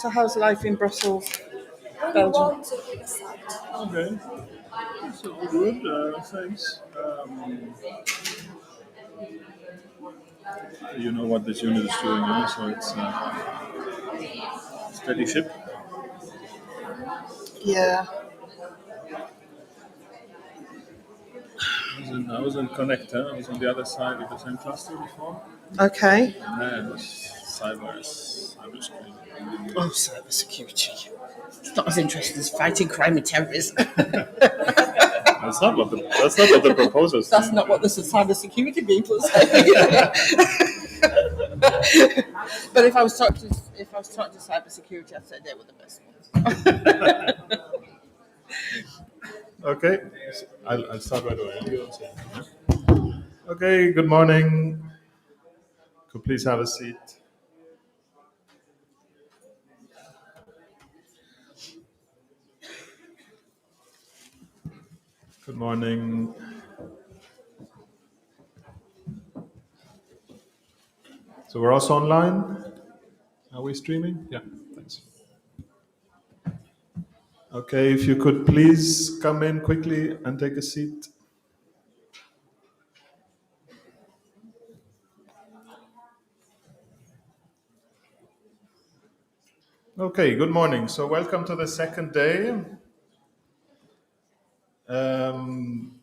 So how's life in Brussels, Belgium? Okay, so good, thanks. You know what this unit is doing, so it's steady ship. Yeah. I was in Connector, I was on the other side of the same cluster before. Okay. And it was cybersecurity. Oh, cybersecurity. It's not as interesting as fighting crime and terrorism. That's not what the proposals That's say. not what the cybersecurity people say. But if I was talking to cybersecurity, I'd say they were the best ones. Okay, I'll start right away. Okay, good morning. Could please have a seat. Good morning. So we're also online. Are we streaming? Yeah, thanks. Okay, if you could please come in quickly and take a seat. Okay, good morning. So welcome to the second day. I'm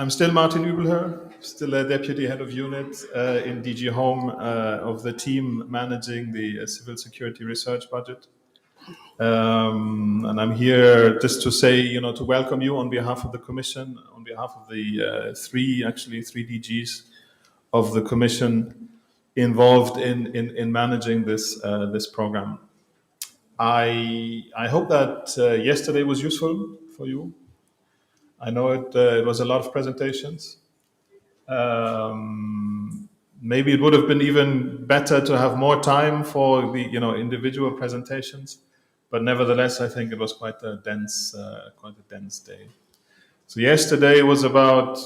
still Martin Übelher, still a deputy head of unit in DG Home of the team managing the civil security research budget. And I'm here just to say, to welcome you on behalf of the Commission, on behalf of the three DGs of the Commission involved in managing this program. I hope that yesterday was useful for you. I know it was a lot of presentations. Maybe it would have been even better to have more time for the individual presentations, but nevertheless, I think it was quite a dense day. So yesterday was about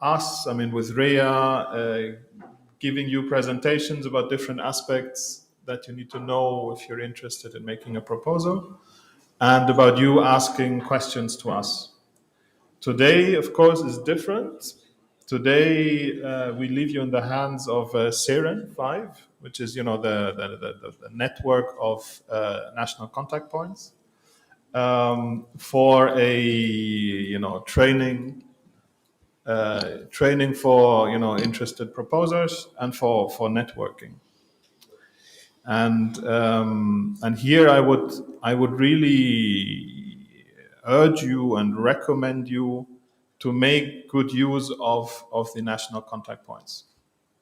us. I mean, with Rhea giving you presentations about different aspects that you need to know if you're interested in making a proposal, and about you asking questions to us. Today, of course, is different. Today, we leave you in the hands of SEREN 5, which is, the network of national contact points, for a, training for, interested proposers and for networking. And here I would really urge you and recommend you to make good use of the national contact points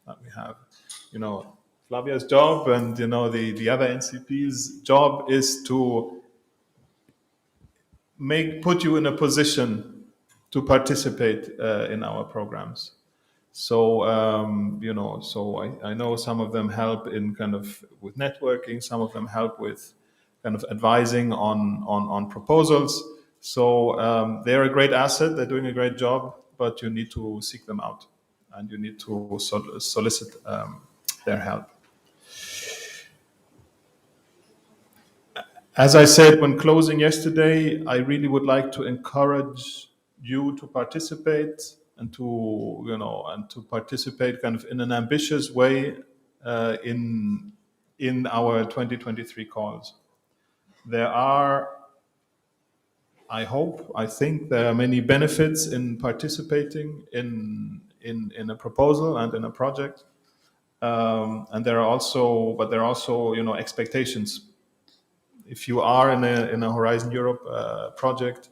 that we have. Flavia's job and the other NCP's job is to put you in a position to participate in our programs. So I know some of them help in with networking. Some of them help with advising on proposals. So they're a great asset. They're doing a great job, but you need to seek them out and you need to solicit their help. As I said when closing yesterday, I really would like to encourage you to participate and to participate in an ambitious way in our 2023 calls. There are, I think there are many benefits in participating in a proposal and in a project, and there are also expectations. If you are in a Horizon Europe project,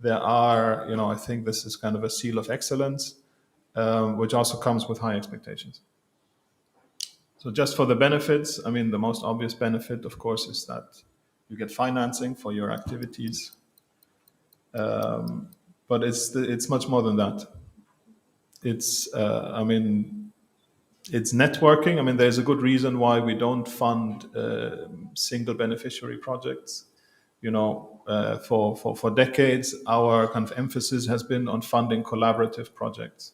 there are, I think this is a seal of excellence, which also comes with high expectations. So just for the benefits, I mean, the most obvious benefit, of course, is that you get financing for your activities. But it's much more than that. It's, it's networking. I mean, there's a good reason why we don't fund single beneficiary projects. For decades, our emphasis has been on funding collaborative projects,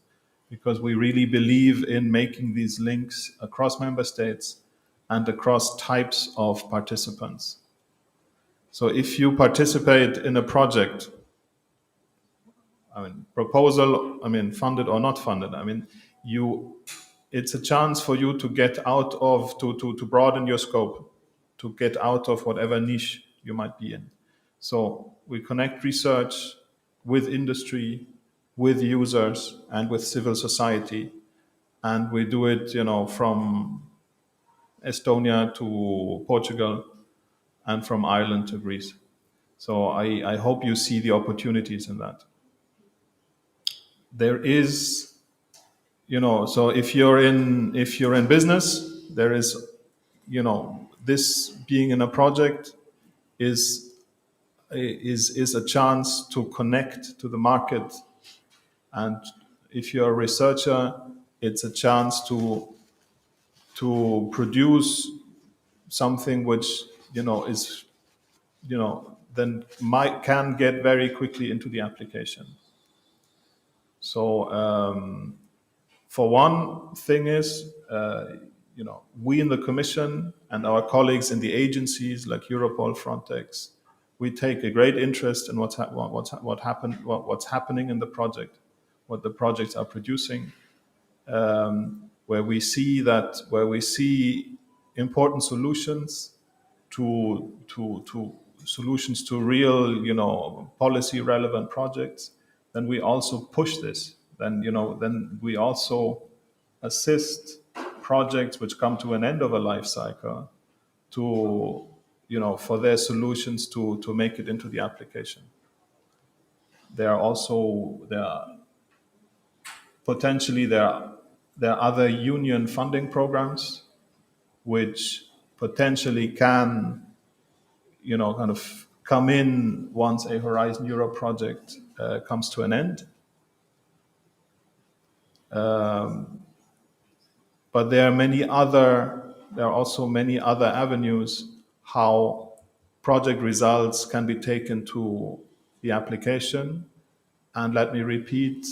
because we really believe in making these links across member states and across types of participants. So if you participate in a project, proposal, funded or not funded, it's a chance for you to get out of, to broaden your scope, to get out of whatever niche you might be in. So we connect research with industry, with users, and with civil society. And we do it, from Estonia to Portugal and from Ireland to Greece. So I hope you see the opportunities in that. There is, so if you're in business, there is, this being in a project is a chance to connect to the market. And if you're a researcher, it's a chance to produce something which, is, then can get very quickly into the application. So for one thing is, we in the Commission and our colleagues in the agencies like Europol, Frontex, we take a great interest in what's happening in the project, what the projects are producing, where we see important solutions to solutions to real, policy relevant projects, then we also push this. Then we also assist projects which come to an end of a life cycle to, for their solutions to make it into the application. There are other union funding programs which potentially can, kind of come in once a Horizon Europe project comes to an end. But there are also many other avenues how project results can be taken to the application. And let me repeat,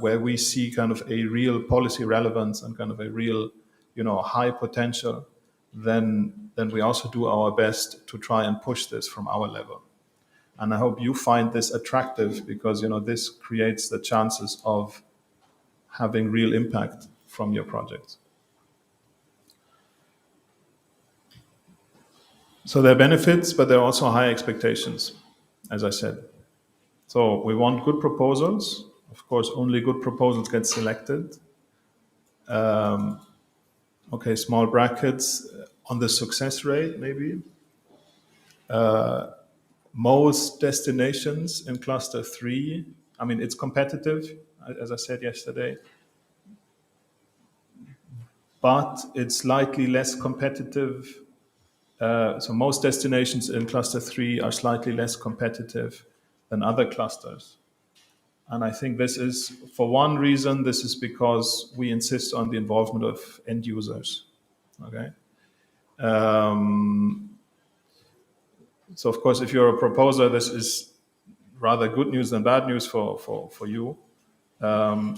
where we see kind of a real policy relevance and kind of a real, high potential, then we also do our best to try and push this from our level. And I hope you find this attractive because, this creates the chances of having real impact from your projects. So there are benefits, but there are also high expectations, as I said. So we want good proposals. Of course, only good proposals get selected. Okay, small brackets on the success rate, maybe. Most destinations in cluster 3, it's competitive, as I said yesterday, but it's slightly less competitive. So most destinations in cluster 3 are slightly less competitive than other clusters. And I think this is, for one reason, this is because we insist on the involvement of end users. Okay. So of course, if you're a proposer, this is rather good news than bad news for you. But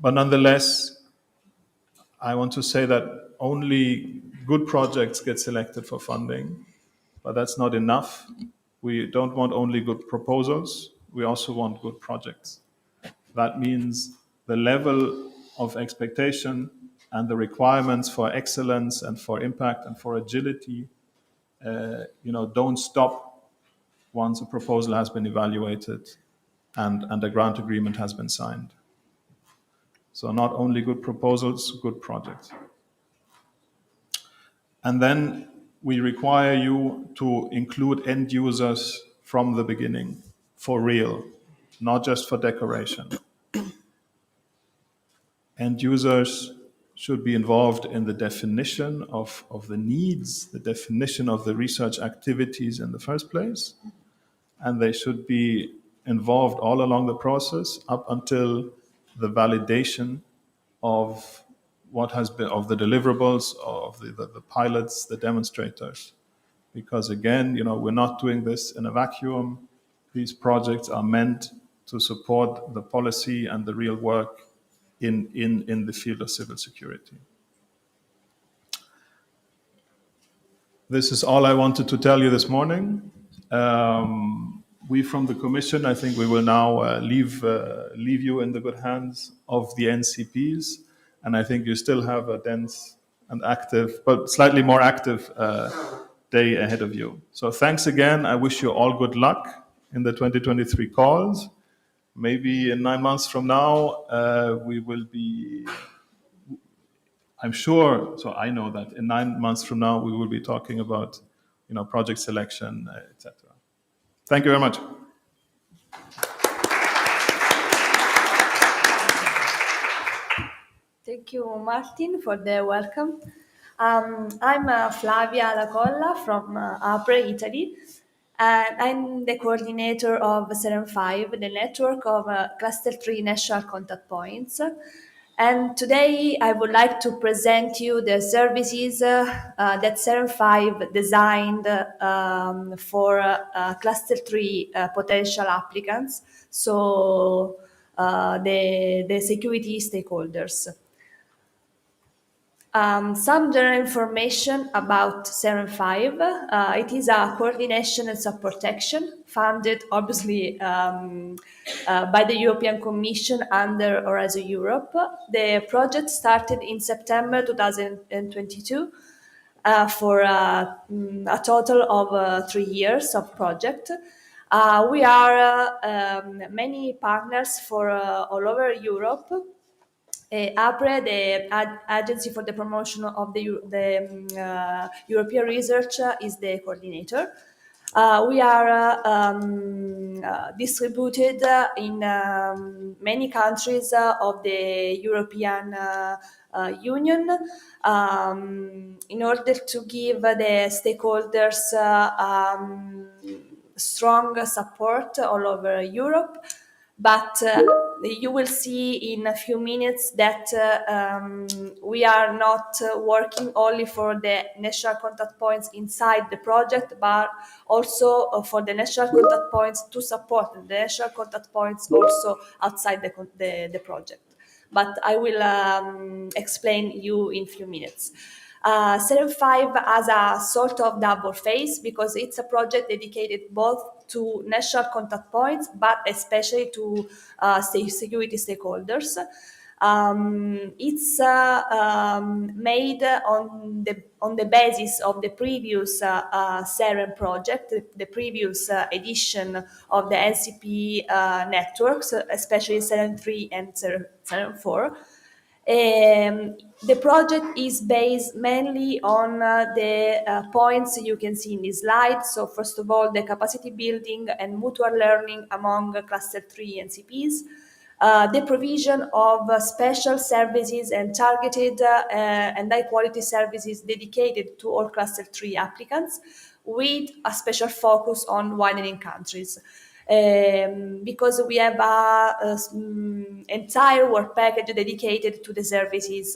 nonetheless, I want to say that only good projects get selected for funding, but that's not enough. We don't want only good proposals, we also want good projects. That means the level of expectation and the requirements for excellence and for impact and for agility, don't stop once a proposal has been evaluated and a grant agreement has been signed. So not only good proposals, good projects. And then we require you to include end users from the beginning, for real, not just for decoration. End users should be involved in the definition of the needs, the definition of the research activities in the first place, and they should be involved all along the process up until the validation of what has been, of the deliverables, of the pilots, the demonstrators. Because again, we're not doing this in a vacuum. These projects are meant to support the policy and the real work in the field of civil security. This is all I wanted to tell you this morning. We from the Commission, I think we will now leave you in the good hands of the NCPs, and I think you still have a dense and active, but slightly more active day ahead of you. So thanks again. I wish you all good luck in the 2023 calls. Maybe in 9 months from now, we will be, I'm sure, so I know that in 9 months from now, we will be talking about, project selection, etc. Thank you very much. Thank you, Martin, for the welcome. I'm Flavia Lacolla from Apre, Italy, and I'm the coordinator of SEREN5, the network of Cluster 3 national contact points. And today I would like to present you the services that SEREN5 designed for Cluster 3 potential applicants, so the security stakeholders. Some general information about SEREN5. It is a coordination and support action funded, obviously, by the European Commission under Horizon Europe. The project started in September 2022 for a total of 3 years of project. We are many partners for all over Europe. APRE, the Agency for the Promotion of the European Research, is the coordinator. We are distributed in many countries of the European Union in order to give the stakeholders strong support all over Europe. But you will see in a few minutes that we are not working only for the national contact points inside the project, but also for the national contact points to support the national contact points also outside the project. But I will explain you in a few minutes. SEREN5 has a sort of double phase because it's a project dedicated both to national contact points, but especially to security stakeholders. It's made on the basis of the previous SEREN project, the previous edition of the NCP networks, especially SEREN3 and SEREN4. The project is based mainly on the points you can see in this slide. So first of all, the capacity building and mutual learning among Cluster 3 NCPs, the provision of special services and targeted and high-quality services dedicated to all Cluster 3 applicants, with a special focus on widening countries. Because we have an entire work package dedicated to the services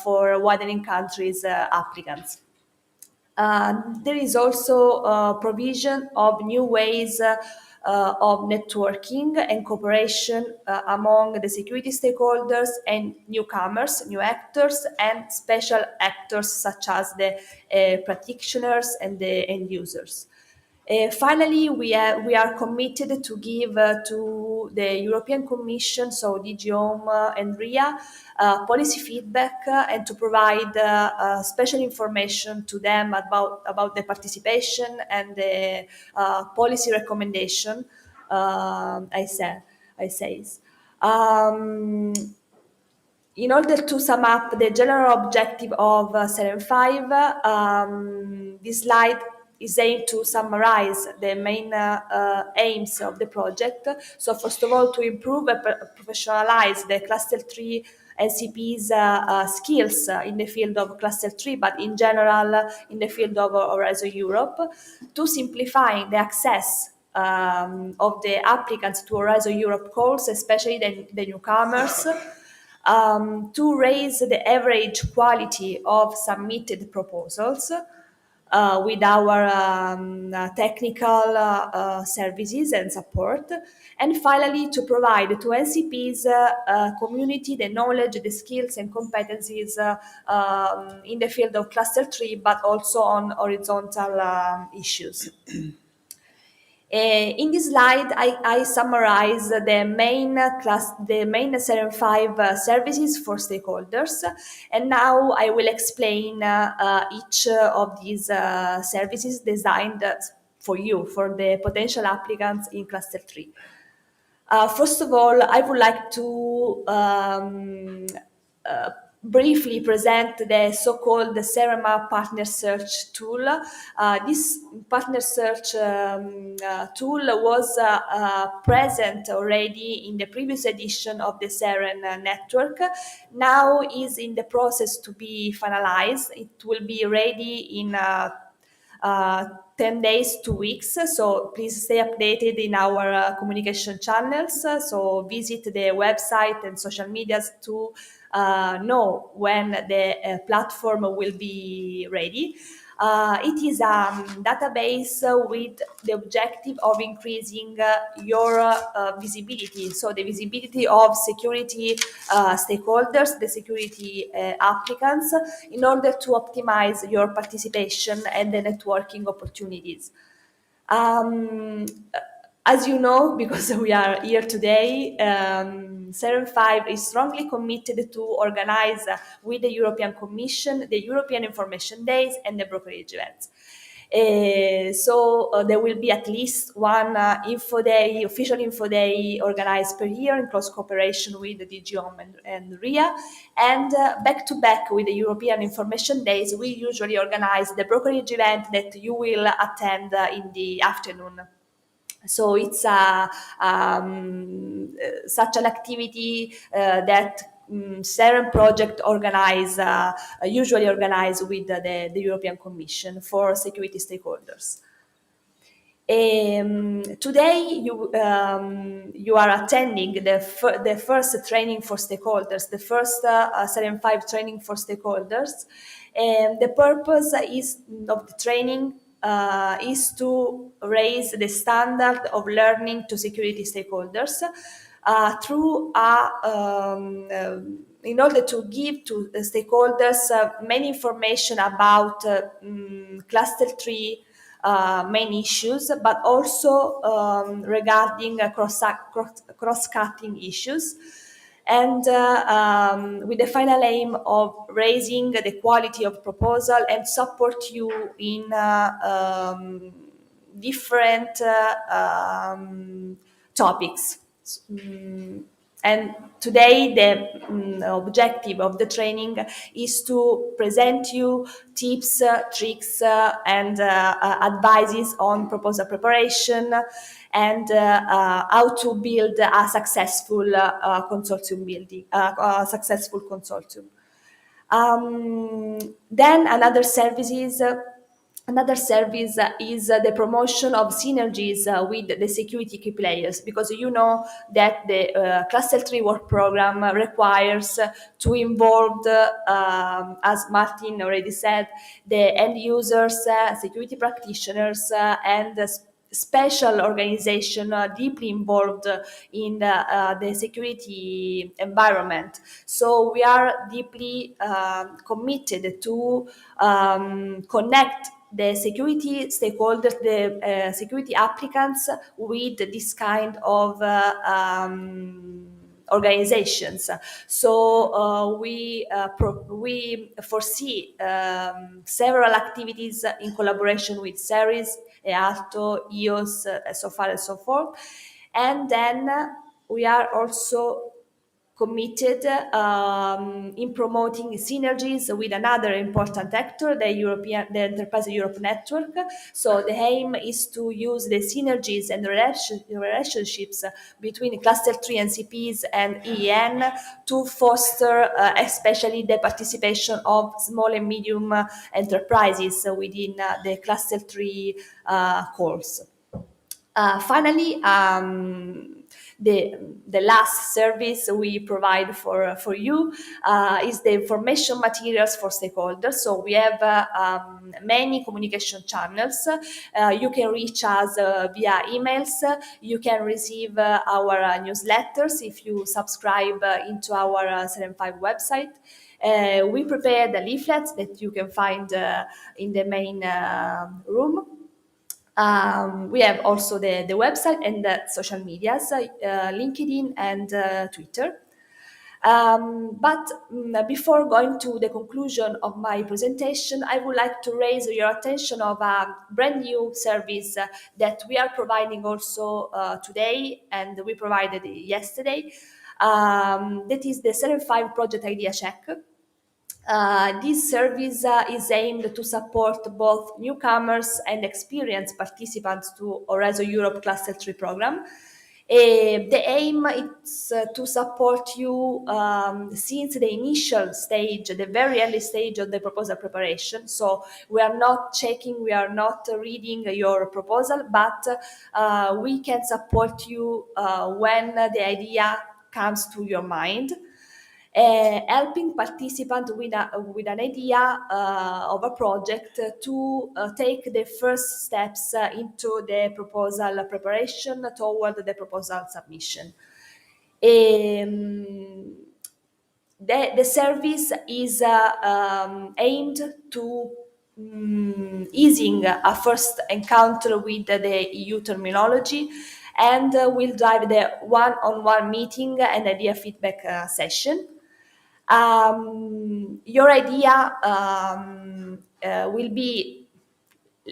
for widening countries applicants. There is also provision of new ways of networking and cooperation among the security stakeholders and newcomers, new actors, and special actors such as the practitioners and the end users. Finally, we are committed to give to the European Commission, so DG Home and RIA, policy feedback and to provide special information to them about the participation and the policy recommendation. I say. In order to sum up the general objective of SEREN5, this slide is aimed to summarize the main aims of the project. So first of all, to improve and professionalize the Cluster 3 NCP's skills in the field of Cluster 3, but in general in the field of Horizon Europe, to simplify the access of the applicants to Horizon Europe calls, especially the newcomers, to raise the average quality of submitted proposals, with our technical services and support. And finally, to provide to NCP's community the knowledge, the skills and competencies in the field of cluster 3, but also on horizontal issues. In this slide, I summarize the main SRM 5 services for stakeholders, and now I will explain each of these services designed for you, for the potential applicants in Cluster 3. First of all, I would like to briefly present the so-called CEREMA Partner Search tool. This partner search tool was present already in the previous edition of the CEREN network. Now is in the process to be finalized. It will be ready in 10 days, 2 weeks. So please stay updated in our communication channels. So visit the website and social medias to know when the platform will be ready. It is a database with the objective of increasing your visibility. So the visibility of security stakeholders, the security applicants, in order to optimize your participation and the networking opportunities. As you know, because we are here today, CERN 5 is strongly committed to organize with the European Commission the European Information Days and the brokerage events. So there will be at least one info day, official info day organized per year in close cooperation with the DG Home and RIA. And back to back with the European Information Days, we usually organize the brokerage event that you will attend in the afternoon. So it's such an activity that CERN project usually organize with the European Commission for security stakeholders. Today, you are attending the first training for stakeholders, the first CERN 5 training for stakeholders. And the purpose of the training is to raise the standard of learning to security stakeholders in order to give to the stakeholders many information about cluster 3 main issues, but also regarding cross-cutting issues. And with the final aim of raising the quality of proposal and support you in different topics. And today the objective of the training is to present you tips, tricks, and advices on proposal preparation and how to build a successful consortium building, a successful consortium. Then another service is the promotion of synergies with the security key players, because you know that the Cluster 3 work program requires to involve, as Martin already said, the end users, security practitioners, and special organization deeply involved in the security environment. So we are deeply committed to connect the security stakeholders, the security applicants with this kind of organizations. So we foresee several activities in collaboration with CERIS, EALTO, EOS, so far and so forth. And then we are also committed in promoting synergies with another important actor, the Enterprise Europe Network. So the aim is to use the synergies and relationships between Cluster 3 NCPs and EEN to foster especially the participation of small and medium enterprises within the Cluster 3 calls. Finally, The last service we provide for you is the information materials for stakeholders. So we have many communication channels. You can reach us via emails. You can receive our newsletters if you subscribe into our 75 website. We prepared the leaflets that you can find in the main room. We have also the website and the social medias, LinkedIn and Twitter. But before going to the conclusion of my presentation, I would like to raise your attention of a brand new service that we are providing also today, and we provided yesterday. That is the 75 Project Idea Check. This service is aimed to support both newcomers and experienced participants to Horizon Europe Cluster 3 program. The aim is to support you since the initial stage, the very early stage of the proposal preparation. So we are not checking, we are not reading your proposal, but we can support you when the idea comes to your mind. Helping participants with an idea of a project to take the first steps into the proposal preparation toward the proposal submission. The service is aimed to easing a first encounter with the EU terminology, and will drive the one-on-one meeting and idea feedback session. Your idea will be,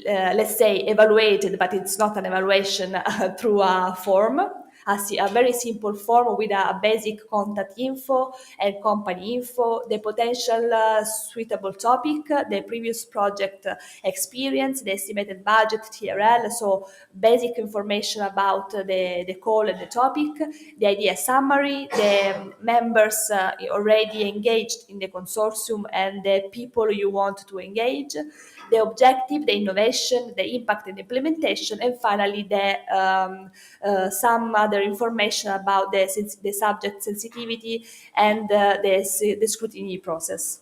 let's say, evaluated, but it's not an evaluation through a form, a very simple form with a basic contact info and company info, the potential suitable topic, the previous project experience, the estimated budget, TRL, so basic information about the call and the topic, the idea summary, the members already engaged in the consortium and the people you want to engage, the objective, the innovation, the impact and implementation, and finally some other information about the subject sensitivity and the scrutiny process.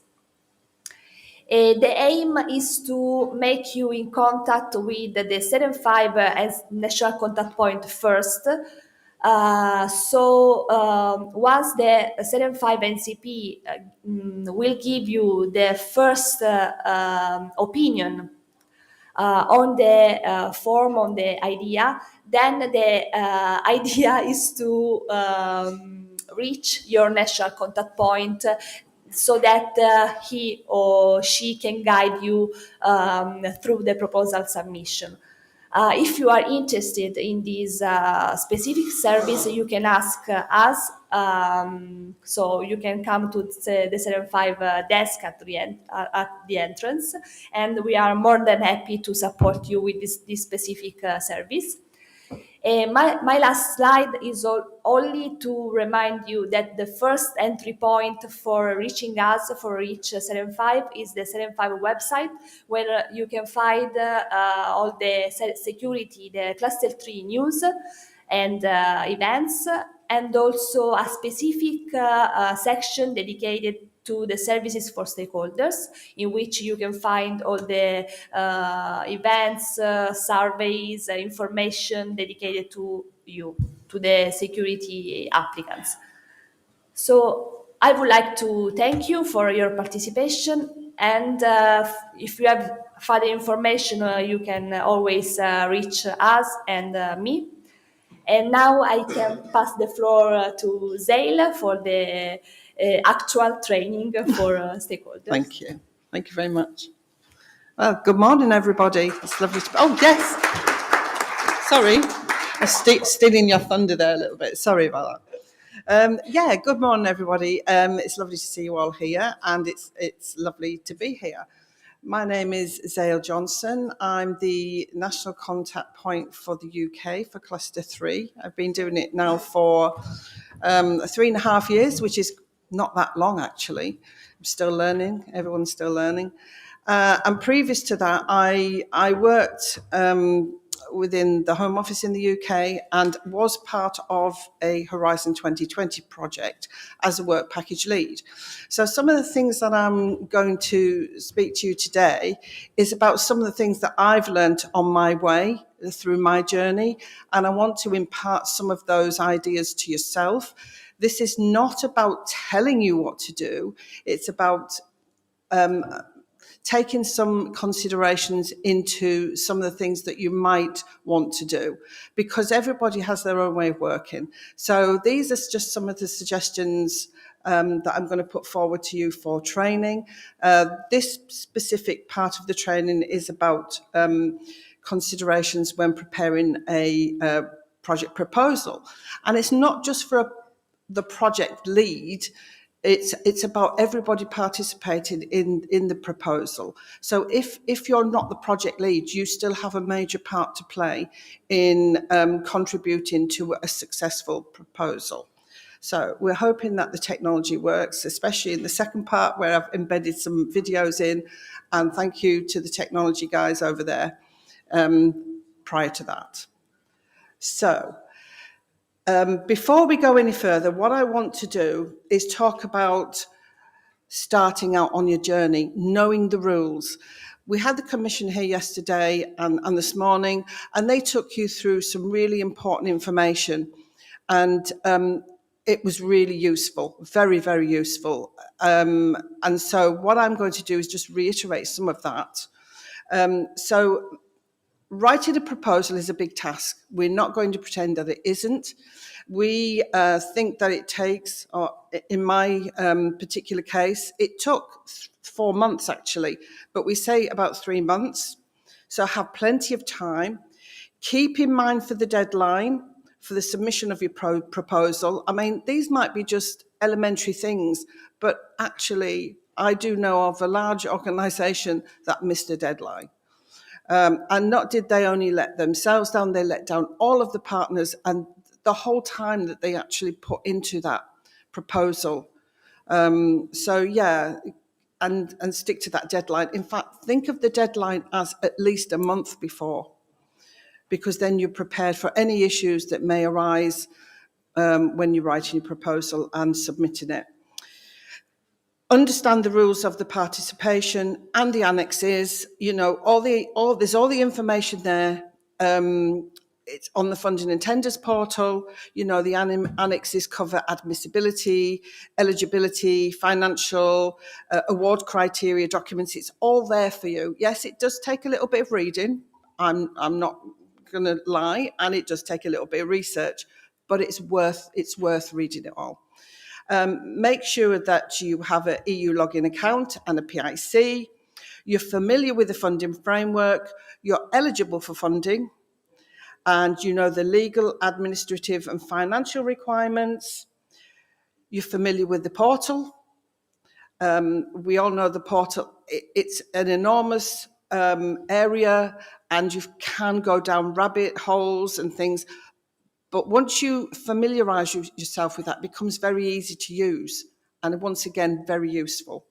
The aim is to make you in contact with the 75 as national contact point first. Once the 75 NCP will give you the first opinion on the form, on the idea, then the idea is to reach your national contact point so that he or she can guide you through the proposal submission. If you are interested in this specific service, you can ask us. So you can come to the 75 desk at the entrance, and we are more than happy to support you with this specific service. My last slide is only to remind you that the first entry point for reaching us, for Reach 75, is the 75 website, where you can find all the security, the Cluster 3 news and events, and also a specific section dedicated to the services for stakeholders, in which you can find all the events, surveys, information dedicated to you, to the security applicants. So I would like to thank you for your participation, and if you have further information, you can always reach us and me. And now I can pass the floor to Zeil for the actual training for stakeholders. Thank you. Thank you very much. Well, good morning, everybody. It's lovely to... Oh, yes. Sorry. I'm stealing your thunder there a little bit. Sorry about that. Good morning, everybody. It's lovely to see you all here, and it's lovely to be here. My name is Zeil Johnson. I'm the national contact point for the UK for Cluster 3. I've been doing it now for 3.5 years, which is not that long, actually. I'm still learning. Everyone's still learning. And previous to that, I worked within the Home Office in the UK and was part of a Horizon 2020 project as a work package lead. So some of the things that I'm going to speak to you today is about some of the things that I've learned on my way through my journey, and I want to impart some of those ideas to yourself. This is not about telling you what to do, it's about taking some considerations into some of the things that you might want to do, because everybody has their own way of working. So these are just some of the suggestions that I'm going to put forward to you for training. This specific part of the training is about considerations when preparing a project proposal. And it's not just for the project lead, it's about everybody participating in the proposal. So if you're not the project lead, you still have a major part to play in contributing to a successful proposal. So we're hoping that the technology works, especially in the second part where I've embedded some videos in, and thank you to the technology guys over there prior to that. So before we go any further, what I want to do is talk about starting out on your journey, knowing the rules. We had the Commission here yesterday and this morning, and they took you through some really important information. And it was really useful, very, very useful. And so what I'm going to do is just reiterate some of that. So writing a proposal is a big task. We're not going to pretend that it isn't. We think that it takes, or in my particular case, it took 4 months actually, but we say about 3 months. So have plenty of time. Keep in mind for the deadline for the submission of your proposal. I mean, these might be just elementary things, but actually I do know of a large organisation that missed a deadline. And not did they only let themselves down, they let down all of the partners and the whole time that they actually put into that proposal. So yeah, and stick to that deadline. In fact, think of the deadline as at least a month before, because then you're prepared for any issues that may arise when you're writing your proposal and submitting it. Understand the rules of the participation and the annexes. You know, there's all the information there. It's on the funding and tenders portal. You know, the annexes cover admissibility, eligibility, financial, award criteria, documents. It's all there for you. Yes, it does take a little bit of reading. I'm not going to lie, and it does take a little bit of research, but it's worth reading it all. Make sure that you have an EU login account and a PIC. You're familiar with the funding framework. You're eligible for funding. And you know the legal, administrative and financial requirements. You're familiar with the portal. We all know the portal. It's an enormous area, and you can go down rabbit holes and things. But once you familiarise yourself with that, it becomes very easy to use, and once again, very useful.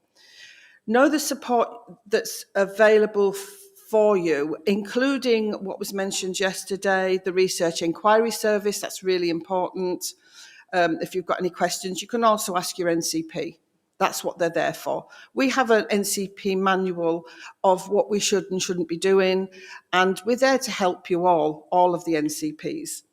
Know the support that's available for you, including what was mentioned yesterday, the Research Inquiry Service. That's really important. If you've got any questions, you can also ask your NCP. That's what they're there for. We have an NCP manual of what we should and shouldn't be doing, and we're there to help you all of the NCPs.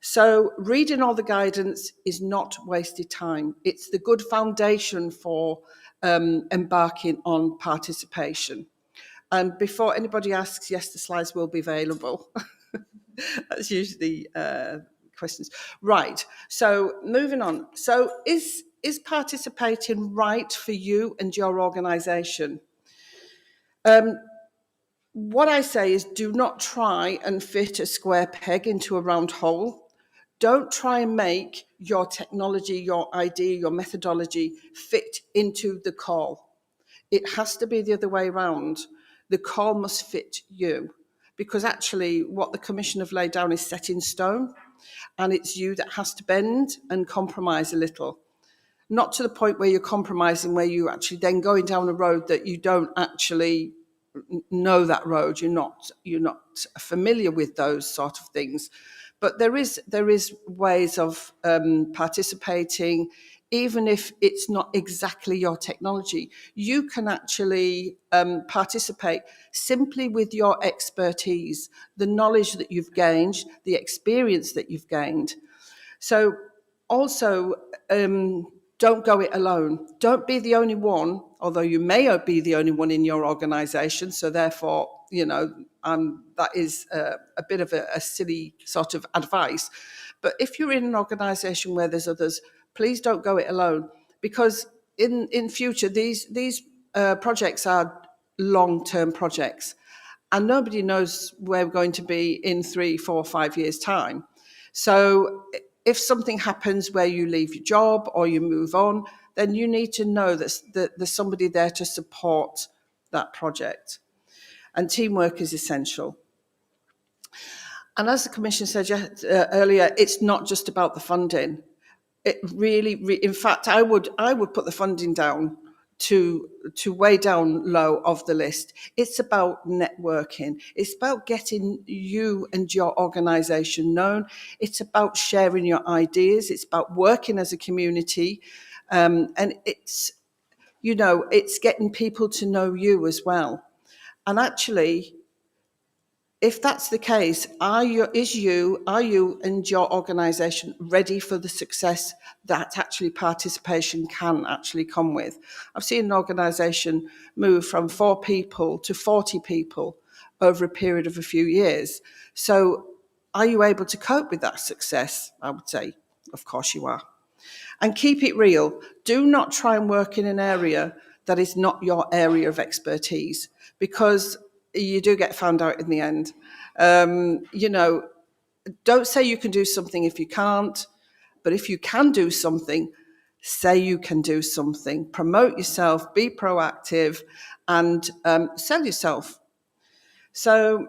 So reading all the guidance is not wasted time. It's the good foundation for embarking on participation. And before anybody asks, yes, the slides will be available. That's usually questions. Right, so moving on. So is participating right for you and your organisation? What I say is do not try and fit a square peg into a round hole. Don't try and make your technology, your idea, your methodology fit into the call. It has to be the other way around. The call must fit you, because actually what the Commission have laid down is set in stone, and it's you that has to bend and compromise a little. Not to the point where you're compromising, where you're actually then going down a road that you don't actually know that road, you're not familiar with those sort of things. But there is ways of participating, even if it's not exactly your technology. You can actually participate simply with your expertise, the knowledge that you've gained, the experience that you've gained. So also, don't go it alone. Don't be the only one, although you may be the only one in your organization. So therefore, that is a bit of a silly sort of advice. But if you're in an organization where there's others, please don't go it alone, because in future, these projects are long-term projects, and nobody knows where we're going to be in 3, 4, 5 years' time. So if something happens where you leave your job or you move on, then you need to know that there's somebody there to support that project. And teamwork is essential. And as the Commission said earlier, it's not just about the funding. It really, in fact, I would put the funding down to way down low of the list. It's about networking. It's about getting you and your organisation known. It's about sharing your ideas. It's about working as a community, and it's getting people to know you as well. And actually, if that's the case, are you and your organisation ready for the success that actually participation can actually come with? I've seen an organisation move from 4 people to 40 people over a period of a few years. So are you able to cope with that success? I would say, of course you are. And keep it real. Do not try and work in an area that is not your area of expertise, because you do get found out in the end. Don't say you can do something if you can't, but if you can do something, say you can do something. Promote yourself, be proactive, and sell yourself. So,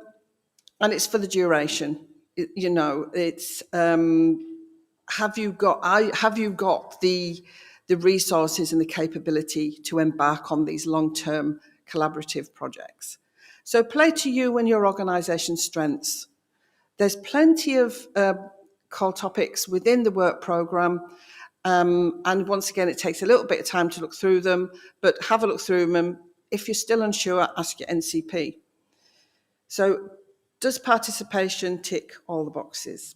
and it's for the duration. It's have you got the resources and the capability to embark on these long-term collaborative projects? So play to you and your organisation's strengths. There's plenty of core topics within the work programme, and once again, it takes a little bit of time to look through them, but have a look through them. If you're still unsure, ask your NCP. So does participation tick all the boxes?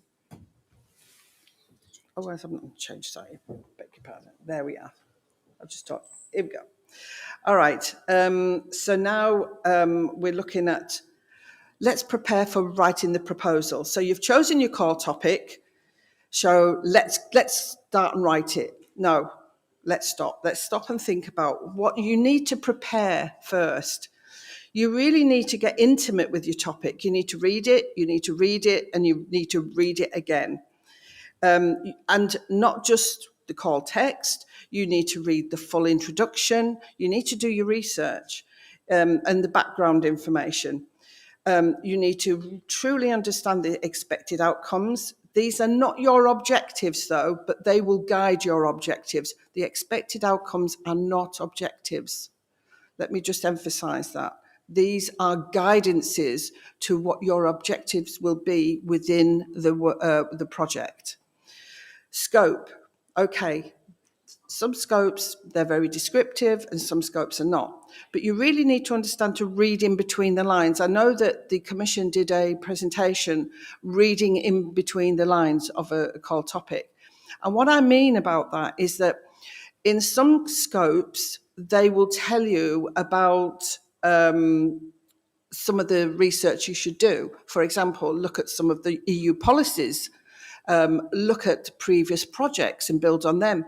Oh, I haven't changed, sorry, beg your pardon. There we are. I just thought, here we go. All right, so now we're looking at, let's prepare for writing the proposal. So you've chosen your core topic, so let's start and write it. No, let's stop. Let's stop and think about what you need to prepare first. You really need to get intimate with your topic. You need to read it, and you need to read it again. And not just the call text, you need to read the full introduction, you need to do your research and the background information. You need to truly understand the expected outcomes. These are not your objectives, though, but they will guide your objectives. The expected outcomes are not objectives. Let me just emphasize that. These are guidances to what your objectives will be within the project. Scope. Okay, some scopes, they're very descriptive and some scopes are not. But you really need to understand to read in between the lines. I know that the Commission did a presentation reading in between the lines of a call topic. And what I mean about that is that in some scopes, they will tell you about some of the research you should do. For example, look at some of the EU policies, look at previous projects and build on them.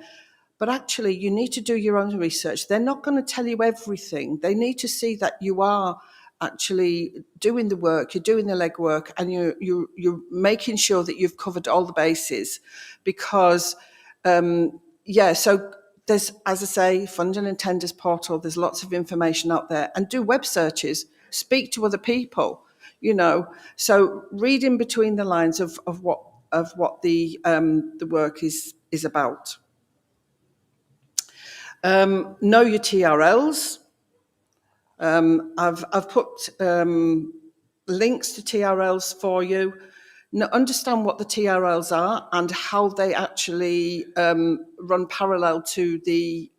But actually, you need to do your own research. They're not going to tell you everything. They need to see that you are actually doing the work, you're doing the legwork, and you're making sure that you've covered all the bases. Because, so there's, as I say, funding and tenders portal, there's lots of information out there. And do web searches, speak to other people, So read in between the lines of what the work is about. Know your TRLs. I've put links to TRLs for you. Now, understand what the TRLs are and how they actually run parallel to the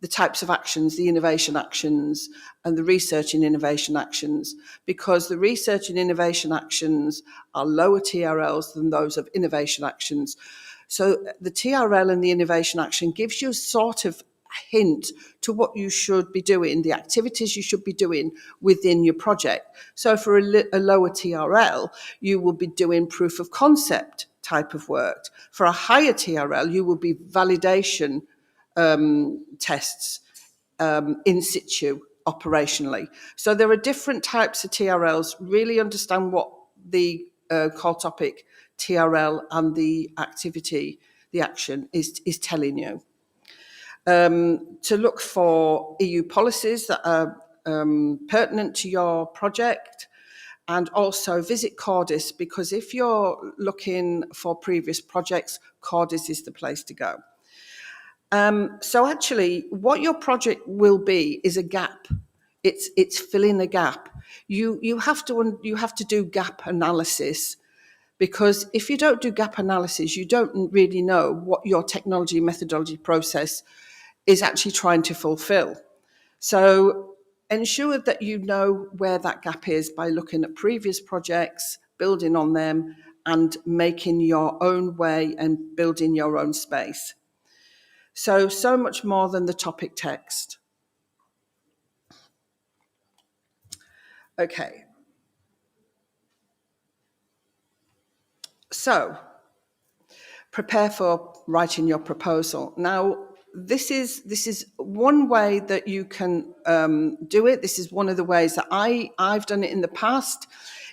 types of actions, the innovation actions and the research and innovation actions, because the research and innovation actions are lower TRLs than those of innovation actions. So the TRL and the innovation action gives you a sort of hint to what you should be doing, the activities you should be doing within your project. So for a lower TRL, you will be doing proof of concept type of work. For a higher TRL, you will be validation tests in situ operationally. So there are different types of TRLs. Really understand what the core topic TRL and the activity, the action is telling you. To look for EU policies that are pertinent to your project, and also visit Cordis, because if you're looking for previous projects, Cordis is the place to go. So actually, what your project will be is a gap. It's filling a gap. You have to do gap analysis, because if you don't do gap analysis, you don't really know what your technology methodology process is actually trying to fulfill. So ensure that you know where that gap is by looking at previous projects, building on them, and making your own way and building your own space. So much more than the topic text. Okay. So, prepare for writing your proposal. Now, this is one way that you can do it. This is one of the ways that I've done it in the past.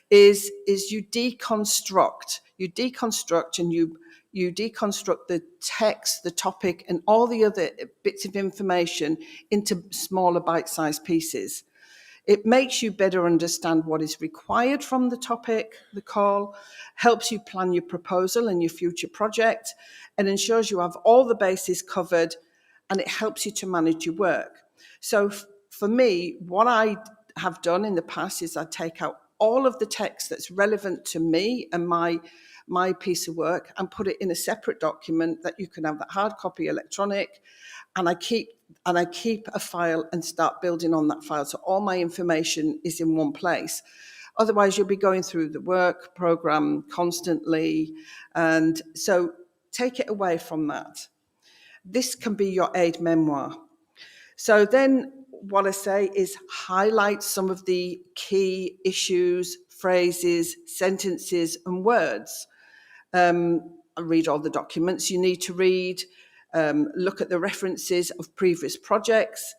Is you deconstruct. You deconstruct and you deconstruct the text, the topic, and all the other bits of information into smaller bite-sized pieces. It makes you better understand what is required from the topic, the call, helps you plan your proposal and your future project, and ensures you have all the bases covered, and it helps you to manage your work. So for me, what I have done in the past is I take out all of the text that's relevant to me and my piece of work and put it in a separate document that you can have that hard copy electronic, and I keep a file and start building on that file. So all my information is in one place. Otherwise, you'll be going through the work program constantly. And so take it away from that. This can be your aid memoir. So then what I say is highlight some of the key issues, phrases, sentences, and words. Read all the documents you need to read. Look at the references of previous projects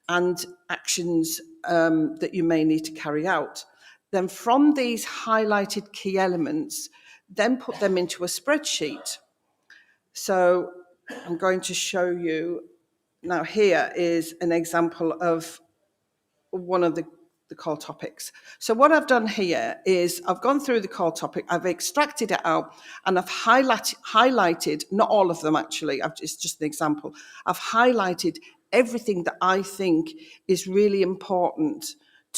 and actions that you may need to carry out. Then from these highlighted key elements, then put them into a spreadsheet. So I'm going to show you, now here is an example of one of the call topics. So what I've done here is I've gone through the call topic, I've extracted it out, and I've highlighted, not all of them actually, it's just an example, I've highlighted everything that I think is really important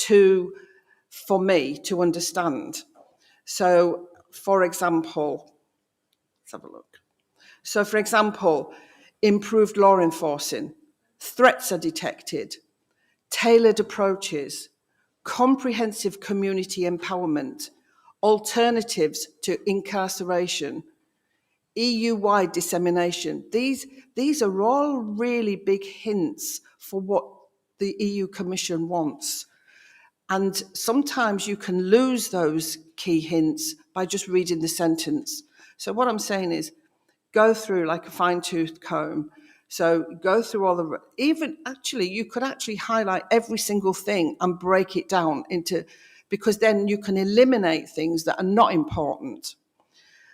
for me to understand. So for example, let's have a look. So for example, improved law enforcing, threats are detected, tailored approaches, comprehensive community empowerment, alternatives to incarceration, EU-wide dissemination. These are all really big hints for what the EU Commission wants. And sometimes you can lose those key hints by just reading the sentence. So what I'm saying is go through like a fine-tooth comb. So go through all the, even actually, you could actually highlight every single thing and break it down into, because then you can eliminate things that are not important.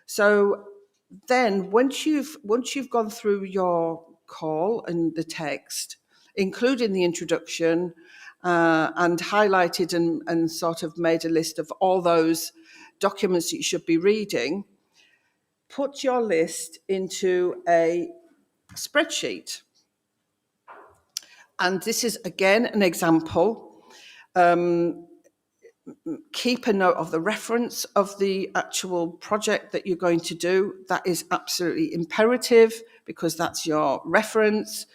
So then once you've gone through your call and the text, including the introduction, and highlighted and sort of made a list of all those documents that you should be reading, put your list into a spreadsheet. And this is, again, an example. Keep a note of the reference of the actual project that you're going to do. That is absolutely imperative, because that's your reference.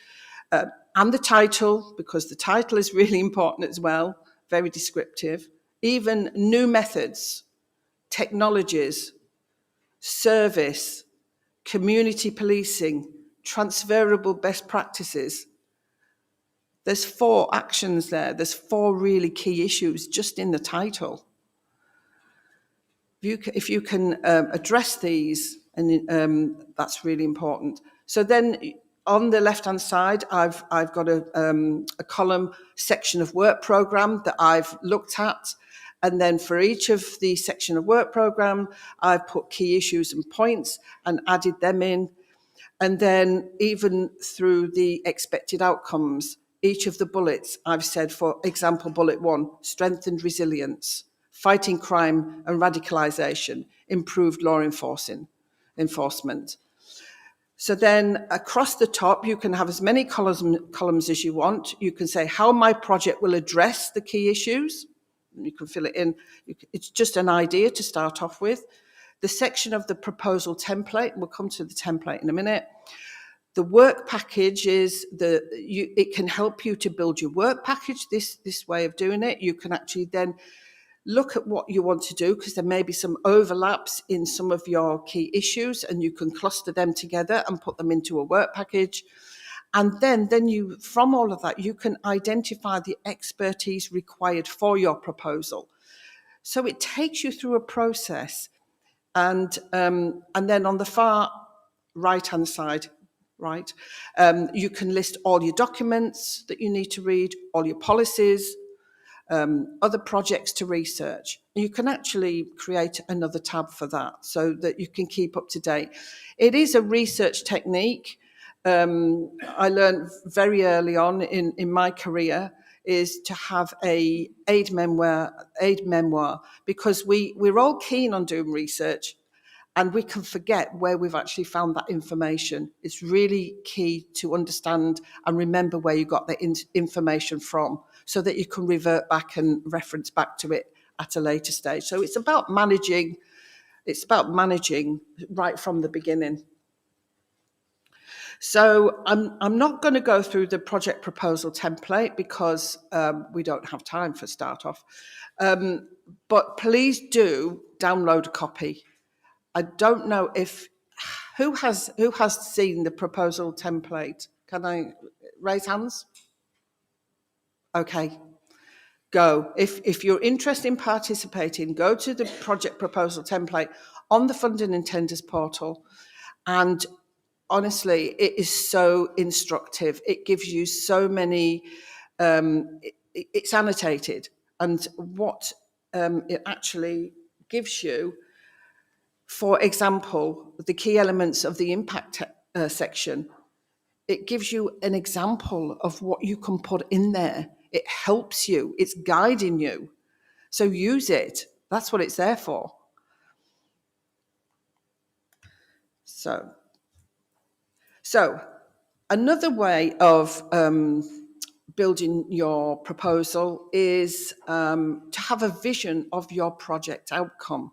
And the title, because the title is really important as well, very descriptive. Even new methods, technologies, service, community policing, transferable best practices. There's 4 actions there. There's 4 really key issues just in the title. If you can address these, and that's really important. So then on the left-hand side, I've got a column section of work program that I've looked at. And then for each of the section of work program, I've put key issues and points and added them in. And then even through the expected outcomes, each of the bullets, I've said, for example, bullet 1, strengthened resilience, fighting crime and radicalisation, improved law enforcement. So then across the top, you can have as many columns as you want. You can say how my project will address the key issues. You can fill it in. It's just an idea to start off with. The section of the proposal template, we'll come to the template in a minute. The work package is it can help you to build your work package, this way of doing it. You can actually then look at what you want to do, because there may be some overlaps in some of your key issues, and you can cluster them together and put them into a work package. And then you, from all of that, you can identify the expertise required for your proposal. So it takes you through a process. And then on the far right-hand side, you can list all your documents that you need to read, all your policies, other projects to research. You can actually create another tab for that so that you can keep up to date. It is a research technique. I learned very early on in my career is to have a aid memoir, because we're all keen on doing research, and we can forget where we've actually found that information. It's really key to understand and remember where you got the information from, so that you can revert back and reference back to it at a later stage. So it's about managing right from the beginning. So I'm not going to go through the project proposal template, because we don't have time for start off. But please do download a copy. I don't know who has seen the proposal template. Can I raise hands? Okay, go. If you're interested in participating, go to the project proposal template on the Funding and Tenders portal. And honestly, it is so instructive. It gives you so many, it's annotated. And what it actually gives you, for example, the key elements of the impact section, it gives you an example of what you can put in there. It helps you. It's guiding you. So use it. That's what it's there for. So another way of building your proposal is to have a vision of your project outcome.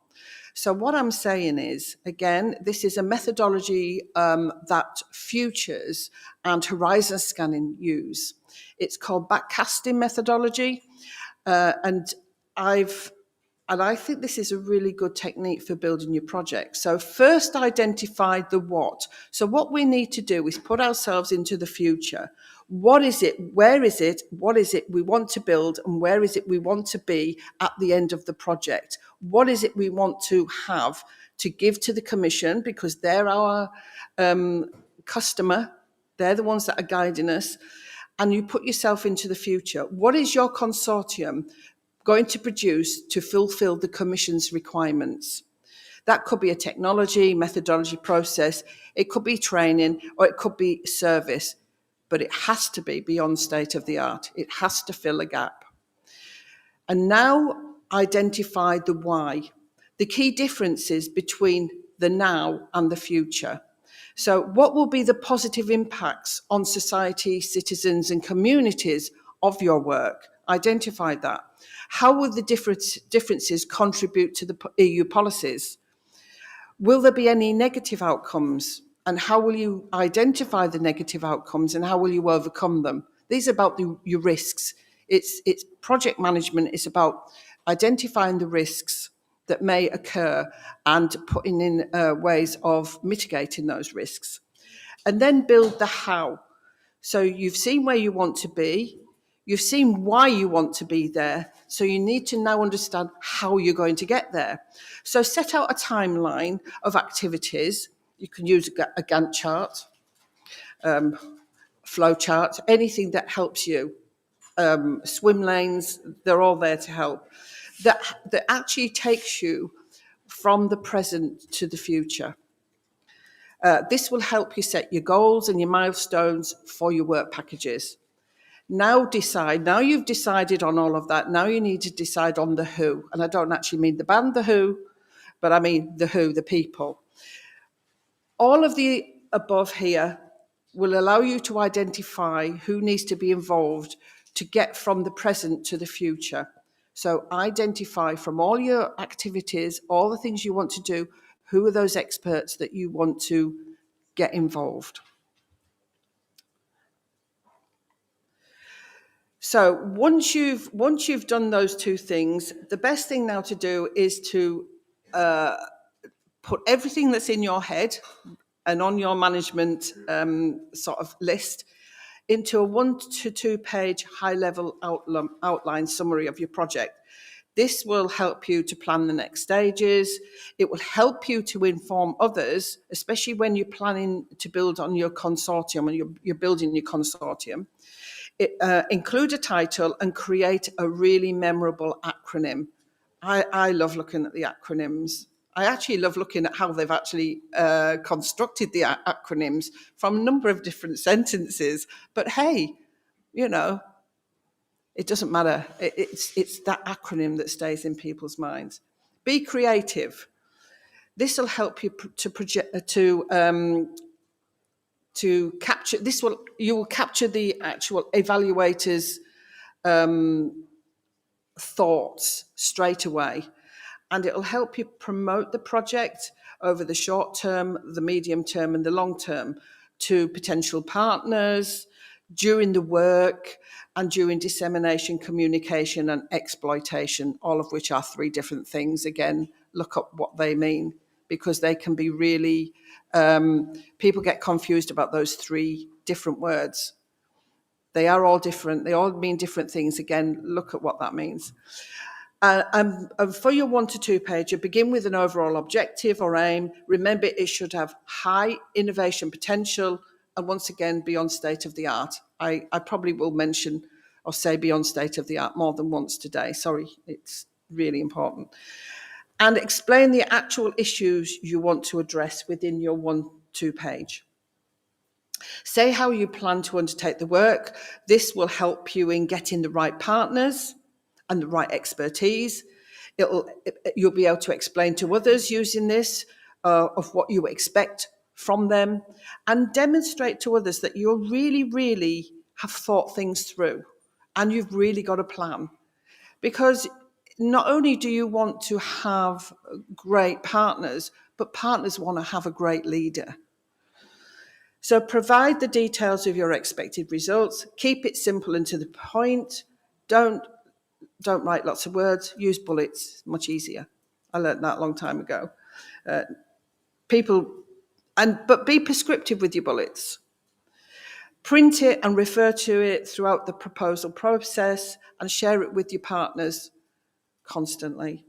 So what I'm saying is, again, this is a methodology that Futures and Horizon Scanning use. It's called backcasting methodology, and I think this is a really good technique for building your project. So first identify the what. So what we need to do is put ourselves into the future. What is it? Where is it? What is it we want to build? And where is it we want to be at the end of the project? What is it we want to have to give to the Commission? Because they're our customer. They're the ones that are guiding us. And you put yourself into the future. What is your consortium going to produce to fulfill the Commission's requirements? That could be a technology, methodology, process. It could be training, or it could be service. But it has to be beyond state of the art. It has to fill a gap. And now identify the why. The key differences between the now and the future. So what will be the positive impacts on society, citizens and communities of your work? Identify that. How will the differences contribute to the EU policies? Will there be any negative outcomes? And how will you identify the negative outcomes and how will you overcome them? These are about your risks. It's project management. It's about identifying the risks that may occur and putting in ways of mitigating those risks. And then build the how. So you've seen where you want to be. You've seen why you want to be there. So you need to now understand how you're going to get there. So set out a timeline of activities. You can use a Gantt chart, flow chart, anything that helps you. Swim lanes, they're all there to help. That actually takes you from the present to the future. This will help you set your goals and your milestones for your work packages. Now you've decided on all of that, now you need to decide on the who. And I don't actually mean the band, the who, but I mean the who, the people. All of the above here will allow you to identify who needs to be involved to get from the present to the future. So identify from all your activities, all the things you want to do, who are those experts that you want to get involved. So once you've done those two things, the best thing now to do is to put everything that's in your head and on your management sort of list into a 1 to 2 page high-level outline summary of your project. This will help you to plan the next stages. It will help you to inform others, especially when you're planning to build on your consortium and you're building your consortium. Include a title and create a really memorable acronym. I love looking at the acronyms. I actually love looking at how they've actually constructed the acronyms from a number of different sentences. But hey, you know, it doesn't matter. It's that acronym that stays in people's minds. Be creative. This will help you to capture. You will capture the actual evaluators' thoughts straight away, and it will help you promote the project over the short term, the medium term, and the long term to potential partners during the work and during dissemination, communication, and exploitation, all of which are 3 different things. Again, look up what they mean because they can be really, people get confused about those 3 different words. They are all different. They all mean different things. Again, look at what that means. And for your 1 to 2 page, you begin with an overall objective or aim. Remember, it should have high innovation potential and once again, beyond state of the art. I probably will mention or say beyond state of the art more than once today. Sorry, it's really important. And explain the actual issues you want to address within your 1 to 2 page. Say how you plan to undertake the work. This will help you in getting the right partners and the right expertise. You'll be able to explain to others using this of what you expect from them and demonstrate to others that you really, really have thought things through and you've really got a plan. Because not only do you want to have great partners, but partners want to have a great leader. So provide the details of your expected results. Keep it simple and to the point. Don't write lots of words. Use bullets. Much easier. I learned that a long time ago. But be prescriptive with your bullets. Print it and refer to it throughout the proposal process and share it with your partners constantly.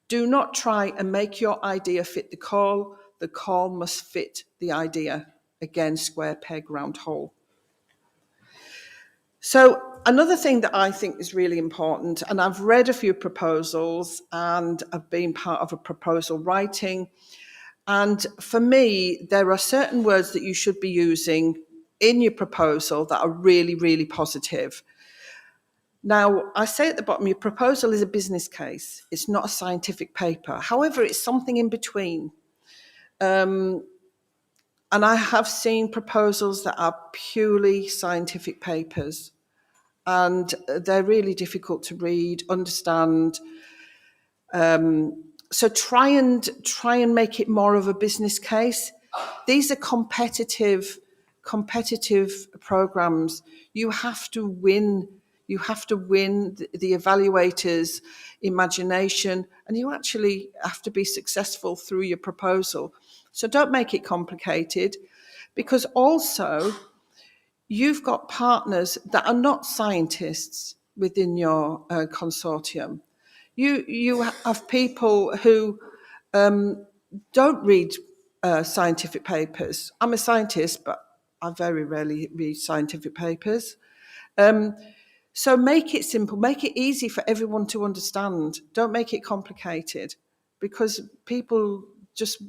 Do not try and make your idea fit the call. The call must fit the idea. Again, square peg, round hole. So another thing that I think is really important, and I've read a few proposals and I've been part of a proposal writing, and for me, there are certain words that you should be using in your proposal that are really, really positive. Now, I say at the bottom, your proposal is a business case. It's not a scientific paper. However, it's something in between. And I have seen proposals that are purely scientific papers, and they're really difficult to read, understand. So try and make it more of a business case. These are competitive programs. You have to win. You have to win the evaluators' imagination, and you actually have to be successful through your proposal. So don't make it complicated, because also you've got partners that are not scientists within your consortium. You have people who don't read scientific papers. I'm a scientist, but I very rarely read scientific papers. So make it simple, make it easy for everyone to understand. Don't make it complicated, because people just,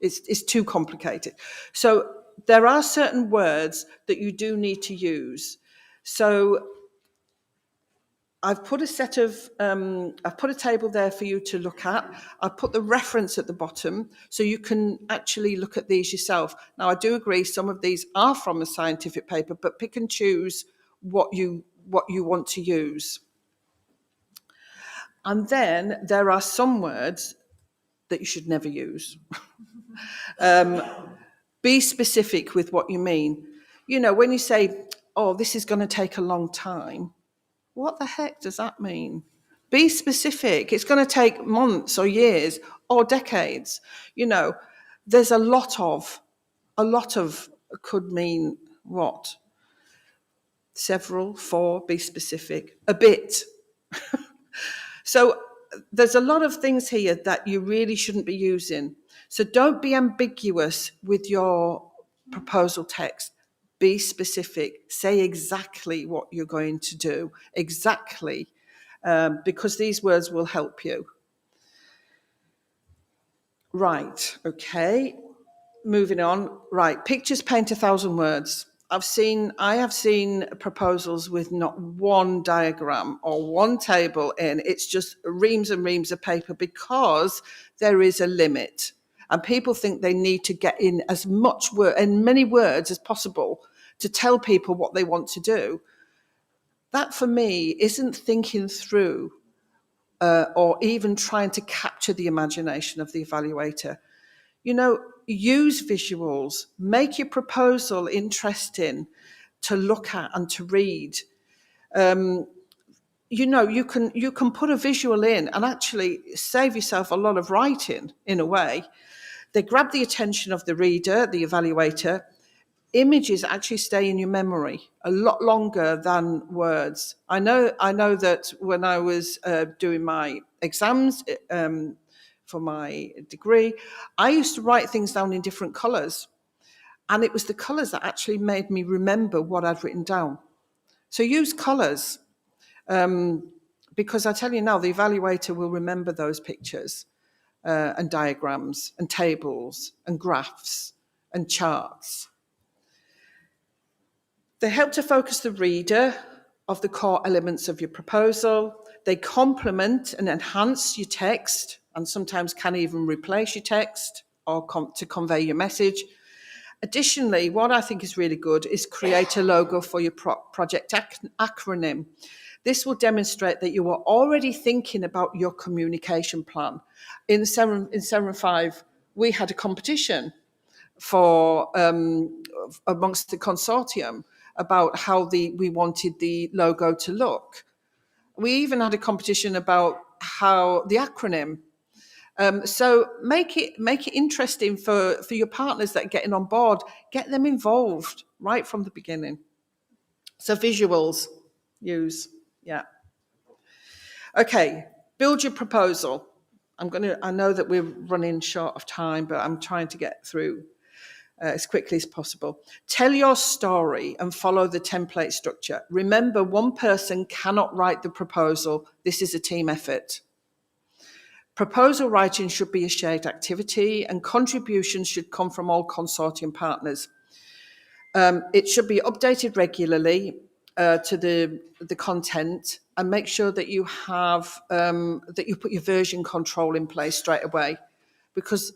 it's too complicated. So there are certain words that you do need to use. So I've put I've put a table there for you to look at. I've put the reference at the bottom so you can actually look at these yourself. Now, I do agree some of these are from a scientific paper, but pick and choose what you want to use. And then there are some words that you should never use. Be specific with what you mean. You know, when you say, oh, this is going to take a long time, what the heck does that mean? Be specific. It's going to take months or years or decades. You know, there's a lot of could mean what? Several, for, be specific, a bit. So there's a lot of things here that you really shouldn't be using. So don't be ambiguous with your proposal text. Be specific. Say exactly what you're going to do. Exactly. Because these words will help you. Right, okay. Moving on. Right, pictures paint 1,000 words. I have seen proposals with not one diagram or one table in. It's just reams and reams of paper, because there is a limit. And people think they need to get in as much word and many words as possible to tell people what they want to do. That, for me, isn't thinking through or even trying to capture the imagination of the evaluator. You know, use visuals, make your proposal interesting to look at and to read. You know, you can put a visual in and actually save yourself a lot of writing in a way. They grab the attention of the reader, the evaluator. Images actually stay in your memory a lot longer than words. I know that when I was doing my exams for my degree, I used to write things down in different colours. And it was the colours that actually made me remember what I'd written down. So use colours, because I tell you now, the evaluator will remember those pictures and diagrams and tables and graphs and charts. They help to focus the reader of the core elements of your proposal. They complement and enhance your text, and sometimes can even replace your text or to convey your message. Additionally, what I think is really good is create a logo for your project acronym. This will demonstrate that you are already thinking about your communication plan. In 7.5, we had a competition for amongst the consortium about how we wanted the logo to look. We even had a competition about how the acronym. So make it interesting for your partners that are getting on board. Get them involved right from the beginning. So visuals, use, yeah. Okay, build your proposal. I know that we're running short of time, but I'm trying to get through as quickly as possible. Tell your story and follow the template structure. Remember, one person cannot write the proposal. This is a team effort. Proposal writing should be a shared activity, and contributions should come from all consortium partners. It should be updated regularly to the content, and make sure that you have that you put your version control in place straight away, because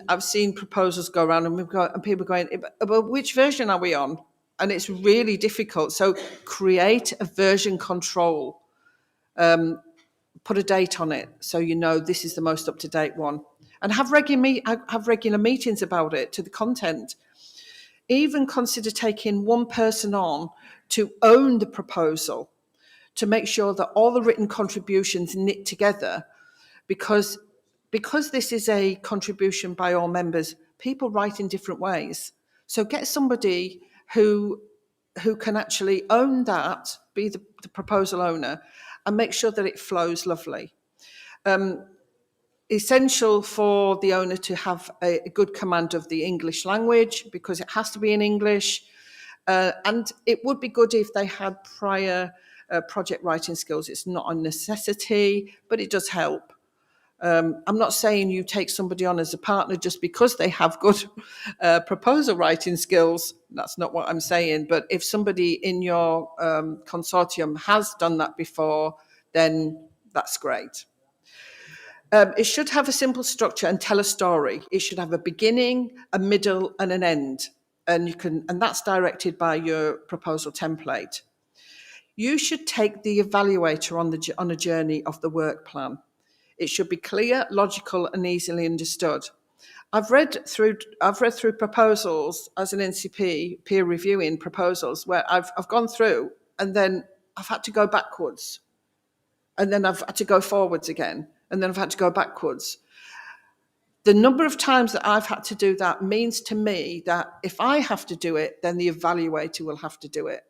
I've seen proposals go around and people going, but which version are we on? And it's really difficult. So create a version control. Put a date on it so you know this is the most up-to-date one. And have regular meetings about it, to the content. Even consider taking one person on to own the proposal, to make sure that all the written contributions knit together, because this is a contribution by all members, people write in different ways. So get somebody who can actually own that, be the proposal owner, and make sure that it flows lovely. Essential for the owner to have a good command of the English language, because it has to be in English. And it would be good if they had prior project writing skills. It's not a necessity, but it does help. I'm not saying you take somebody on as a partner just because they have good proposal writing skills. That's not what I'm saying. But if somebody in your consortium has done that before, then that's great. It should have a simple structure and tell a story. It should have a beginning, a middle, and an end. And that's directed by your proposal template. You should take the evaluator on a journey of the work plan. It should be clear, logical, and easily understood. I've read through proposals as an NCP, peer reviewing proposals, where I've gone through and then I've had to go backwards, and then I've had to go forwards again, and then I've had to go backwards. The number of times that I've had to do that means to me that if I have to do it, then the evaluator will have to do it.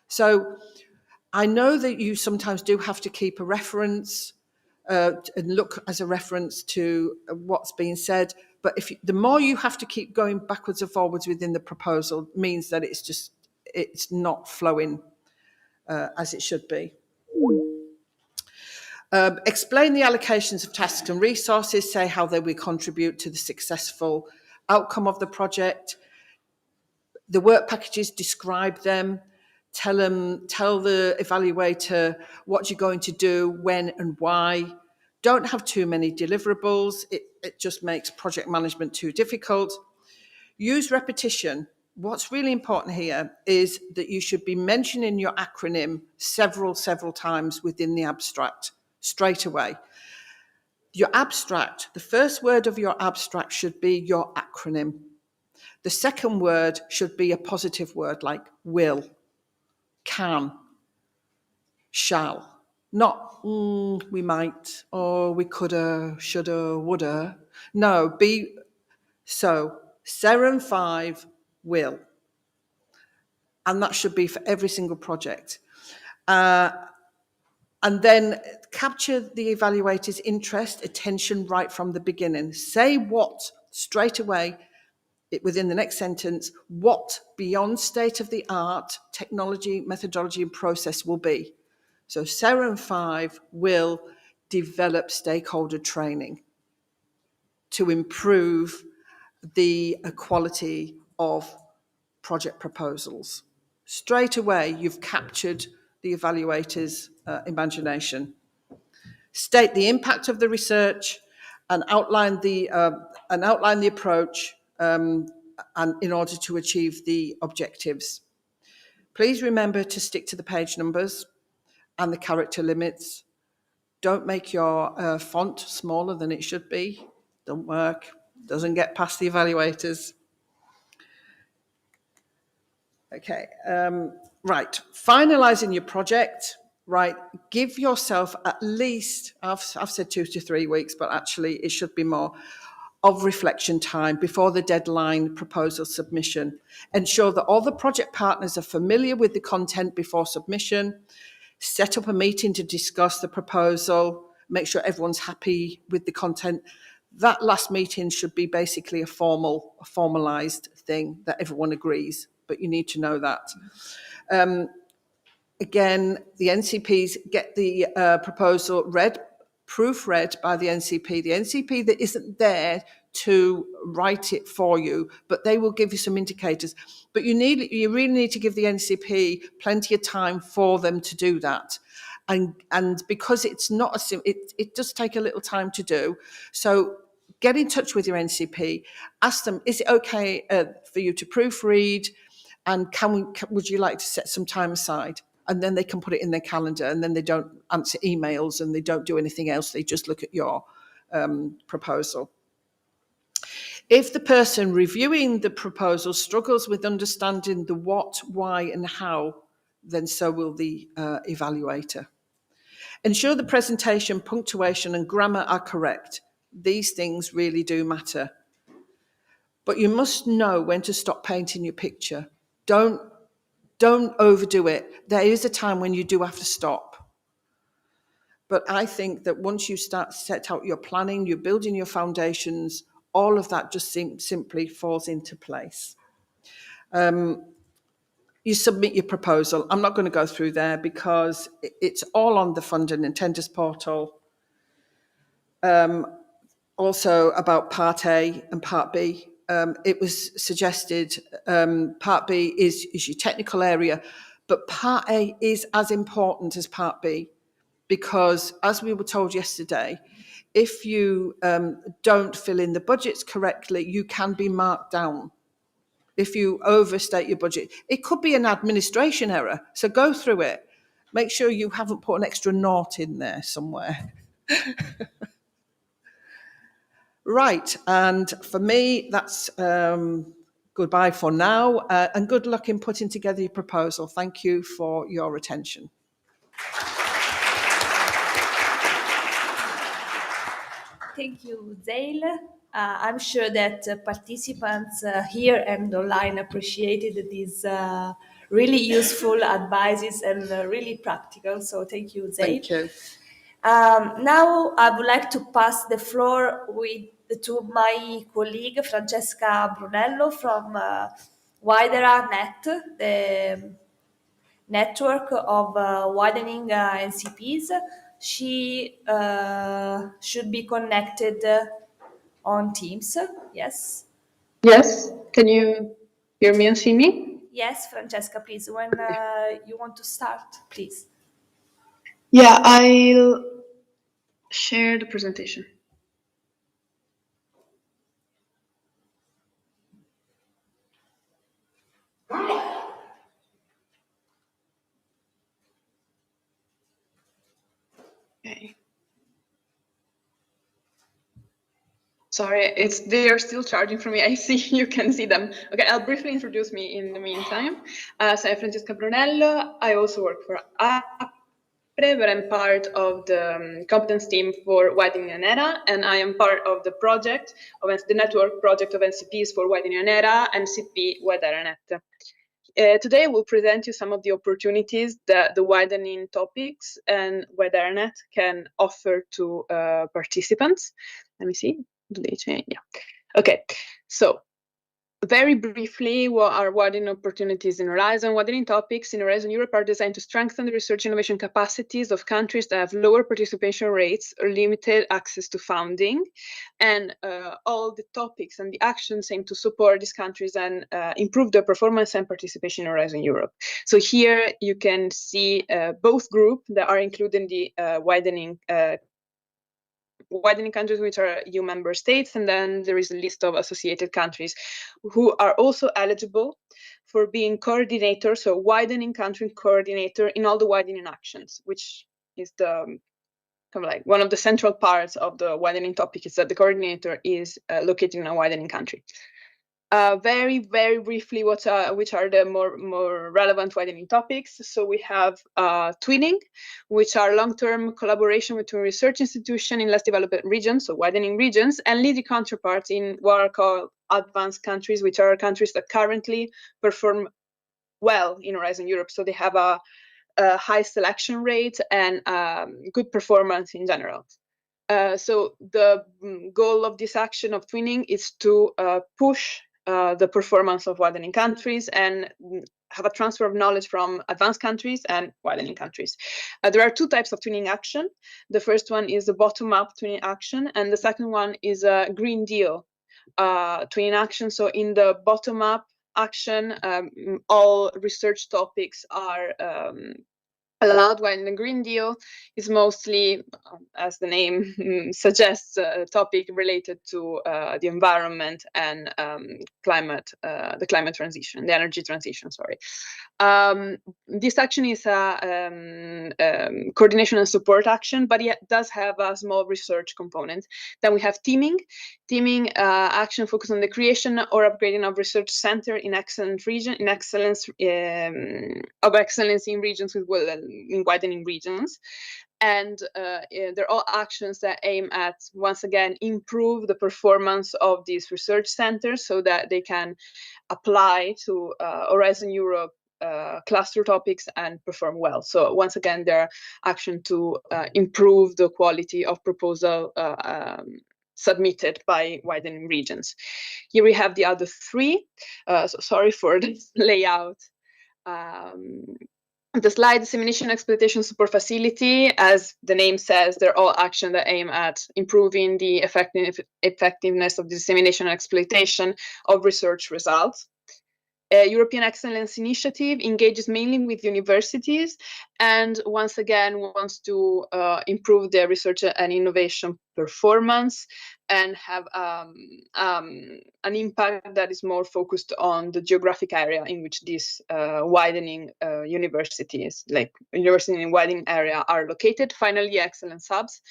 So I know that you sometimes do have to keep a reference and look as a reference to what's being said. But the more you have to keep going backwards and forwards within the proposal, means that it's not flowing as it should be. Explain the allocations of tasks and resources, say how they will contribute to the successful outcome of the project. The work packages, describe them. Tell the evaluator what you're going to do, when and why. Don't have too many deliverables. It just makes project management too difficult. Use repetition. What's really important here is that you should be mentioning your acronym several times within the abstract, straight away. Your abstract, the first word of your abstract should be your acronym. The second word should be a positive word like will, can, shall. Not we might, or we coulda, shoulda, woulda. No, so SEREN 5 will. And that should be for every single project. And then capture the evaluator's interest, attention right from the beginning. Say what straight away within the next sentence, what beyond state of the art technology, methodology, and process will be. So SEREN 5 will develop stakeholder training to improve the quality of project proposals. Straight away, you've captured the evaluator's imagination. State the impact of the research and outline the approach and in order to achieve the objectives. Please remember to stick to the page numbers and the character limits. Don't make your font smaller than it should be. Don't work. Doesn't get past the evaluators. Okay, right. Finalising your project, right. Give yourself at least, I've said 2 to 3 weeks, but actually it should be more, of reflection time before the deadline proposal submission. Ensure that all the project partners are familiar with the content before submission. Set up a meeting to discuss the proposal. Make sure everyone's happy with the content. That last meeting should be basically a formalised thing that everyone agrees, but you need to know that. Again, the NCPs get the proposal proofread by the NCP. The NCP that isn't there to write it for you, but they will give you some indicators. But you really need to give the NCP plenty of time for them to do that. And because it's not it does take a little time to do. So get in touch with your NCP, ask them, is it okay for you to proofread? And would you like to set some time aside? And then they can put it in their calendar, and then they don't answer emails and they don't do anything else. They just look at your proposal. If the person reviewing the proposal struggles with understanding the what, why, and how, then so will the evaluator. Ensure the presentation, punctuation, and grammar are correct. These things really do matter. But you must know when to stop painting your picture. Don't overdo it. There is a time when you do have to stop. But I think that once you set out your planning, you're building your foundations, all of that just simply falls into place. You submit your proposal. I'm not going to go through there because it's all on the funding and tenders portal. Also about Part A and Part B. It was suggested Part B is your technical area, but Part A is as important as Part B because, as we were told yesterday, if you don't fill in the budgets correctly, you can be marked down. If you overstate your budget, it could be an administration error. So go through it. Make sure you haven't put an extra nought in there somewhere. Right, and for me, that's goodbye for now, and good luck in putting together your proposal. Thank you for your attention. Thank you, Zale. I'm sure that participants here and online appreciated these really useful advices and really practical. So thank you, Zale. Thank you. Now I would like to pass the floor to my colleague Francesca Brunello from Widening, the network of widening NCPs. She should be connected on Teams. Yes. Yes, can you hear me and see me? Yes, Francesca, please. When you want to start, please. Yeah, I'll share the presentation. Okay. Sorry, they are still charging for me. I see you can see them. Okay, I'll briefly introduce me in the meantime. So I'm Francesca Brunello. I also work for APRE, but I'm part of the competence team for Widening an Era, and I am part of the project of the network project of NCPs for Widening an Era, NCP Widening. Today we'll present you some of the opportunities that the widening topics and Widening can offer to participants. Let me see. Do they change? Yeah. Okay. So very briefly, what are widening opportunities in Horizon? Widening topics in Horizon Europe are designed to strengthen the research innovation capacities of countries that have lower participation rates or limited access to funding. And all the topics and the actions aim to support these countries and improve their performance and participation in Horizon Europe. So here you can see both groups that are included in the widening countries, which are EU member states, and then there is a list of associated countries who are also eligible for being coordinators, so widening country coordinator in all the widening actions, which is the kind of like one of the central parts of the widening topic is that the coordinator is located in a widening country. Very briefly, which are the more relevant widening topics. So we have twinning, which are long-term collaboration between research institutions in less developed regions, so widening regions, and leading counterparts in what are called advanced countries, which are countries that currently perform well in Horizon Europe. So they have a high selection rate and good performance in general. So the goal of this action of twinning is to push the performance of widening countries and have a transfer of knowledge from advanced countries and widening countries. There are two types of twinning action. The first one is the bottom-up twinning action, and the second one is a Green Deal twinning action. So in the bottom-up action, all research topics are allowed, while the Green Deal is mostly, as the name suggests, a topic related to the environment and the climate transition, the energy transition, sorry. This action is a coordination and support action, but it does have a small research component. Then we have teaming. Teaming action focused on the creation or upgrading of research center in excellence of excellence in regions with in widening regions. And they're all actions that aim at, once again, improve the performance of these research centers so that they can apply to Horizon Europe cluster topics and perform well. So once again, they're action to improve the quality of proposal submitted by widening regions. Here we have the other three. So sorry for this layout. The slide, dissemination exploitation support facility, as the name says, they're all actions that aim at improving the effectiveness of dissemination and exploitation of research results. European Excellence Initiative engages mainly with universities and once again wants to improve their research and innovation performance and have an impact that is more focused on the geographic area in which these widening universities, like universities in widening area, are located. Finally, Excellence Hubs.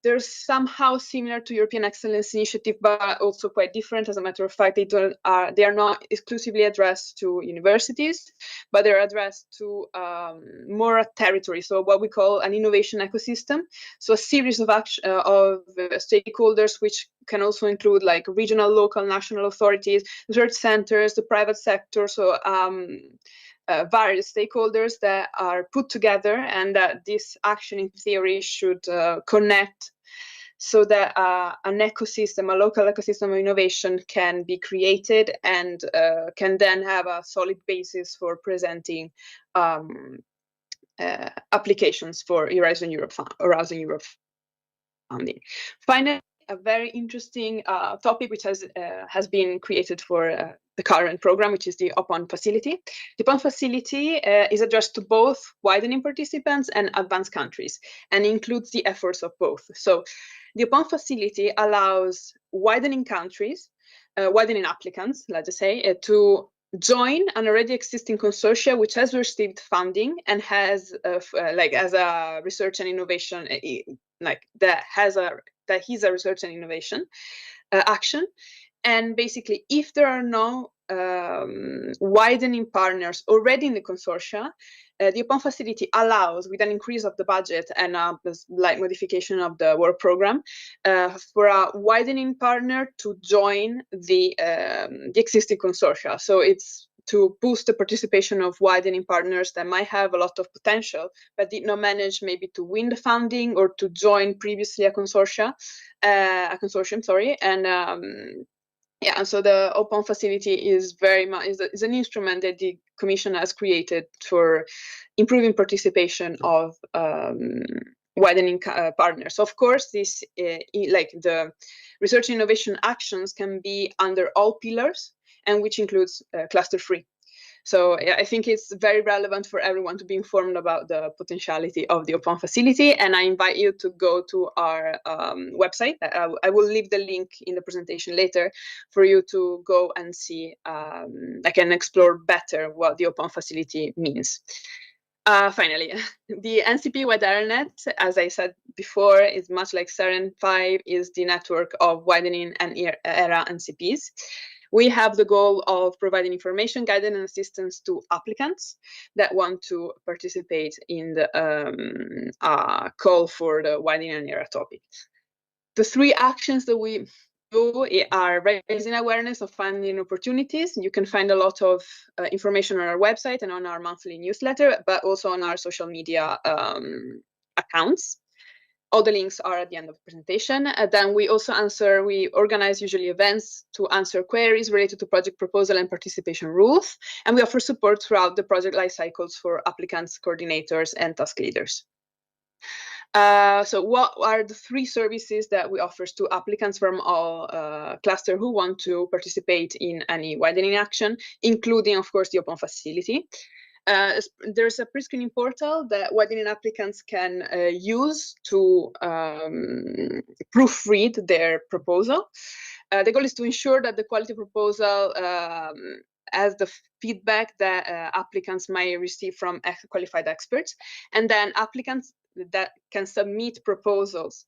They're somehow similar to European Excellence Initiative, but also quite different. As a matter of fact, they are not exclusively addressed to universities, but they're addressed to more territory. So what we call an innovation ecosystem. So a series of stakeholders, which can also include like regional, local, national authorities, research centers, the private sector. So various stakeholders that are put together, and that this action in theory should connect so that an ecosystem, a local ecosystem of innovation can be created and can then have a solid basis for presenting applications for Horizon Europe funding. Finally, a very interesting topic which has been created for the current program, which is the OPON facility. The OPON facility is addressed to both widening participants and advanced countries and includes the efforts of both. So the OPON facility allows widening countries, widening applicants, let's just say, to join an already existing consortia which has received funding and has as a research and innovation that is a research and innovation action. And basically, if there are no widening partners already in the consortia, the OPON facility allows, with an increase of the budget and a slight modification of the work program, for a widening partner to join the existing consortia. So it's to boost the participation of widening partners that might have a lot of potential, but did not manage maybe to win the funding or to join previously a consortium, sorry. And and so the OPON facility is very much is an instrument that the Commission has created for improving participation of widening partners. Of course, this the research and innovation actions can be under all pillars, and which includes cluster 3. So I think it's very relevant for everyone to be informed about the potentiality of the OPON facility. And I invite you to go to our website. I will leave the link in the presentation later for you to go and see, and explore better what the OPON facility means. Finally, the NCP Wide AreaNet, as I said before, is much like SEREN5, is the network of widening and ERA NCPs. We have the goal of providing information, guidance, and assistance to applicants that want to participate in the call for the widening and ERA topic. The 3 actions that we do are raising awareness of funding opportunities. You can find a lot of information on our website and on our monthly newsletter, but also on our social media accounts. All the links are at the end of the presentation. Then we also we organize usually events to answer queries related to project proposal and participation rules. And we offer support throughout the project life cycles for applicants, coordinators, and task leaders. So what are the 3 services that we offer to applicants from all cluster who want to participate in any widening action, including, of course, the OPON facility? There's a pre-screening portal that widening applicants can use to proofread their proposal. The goal is to ensure that the quality proposal has the feedback that applicants might receive from qualified experts, and then applicants that can submit proposals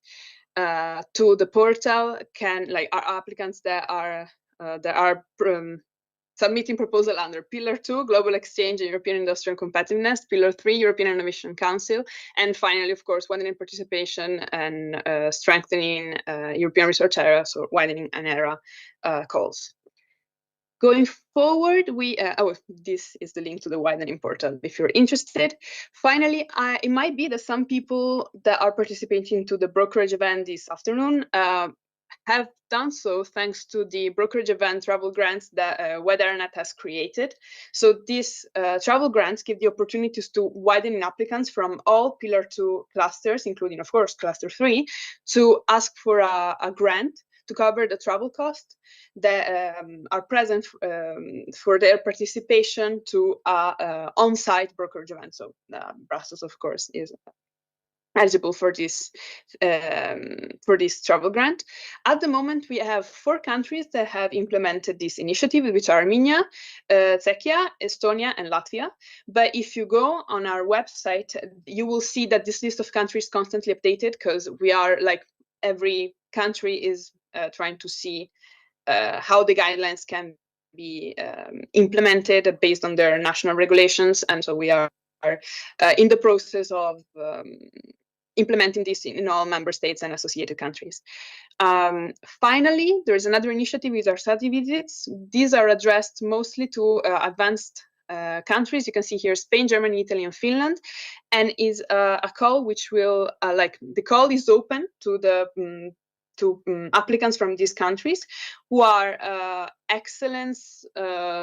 to the portal are applicants that are submitting proposal under Pillar 2, Global Exchange and European Industrial Competitiveness, Pillar 3, European Innovation Council, and finally, of course, widening participation and strengthening European research areas, or widening an era calls. Going forward, this is the link to the widening portal if you're interested. Finally, it might be that some people that are participating to the brokerage event this afternoon have done so thanks to the brokerage event travel grants that WeatherNet has created. So these travel grants give the opportunities to widening applicants from all Pillar 2 clusters, including, of course, Cluster 3, to ask for a grant to cover the travel costs that are present for their participation to on-site brokerage event. So Brussels, of course, is eligible for this travel grant. At the moment, we have 4 countries that have implemented this initiative, which are Armenia, Czechia, Estonia, and Latvia. But if you go on our website, you will see that this list of countries is constantly updated, because we are every country is trying to see how the guidelines can be implemented based on their national regulations. And so we are in the process of implementing this in all member states and associated countries. Finally, there is another initiative with our study visits. These are addressed mostly to advanced countries. You can see here Spain, Germany, Italy, and Finland, and is a call which will the call is open to the applicants from these countries who are excellence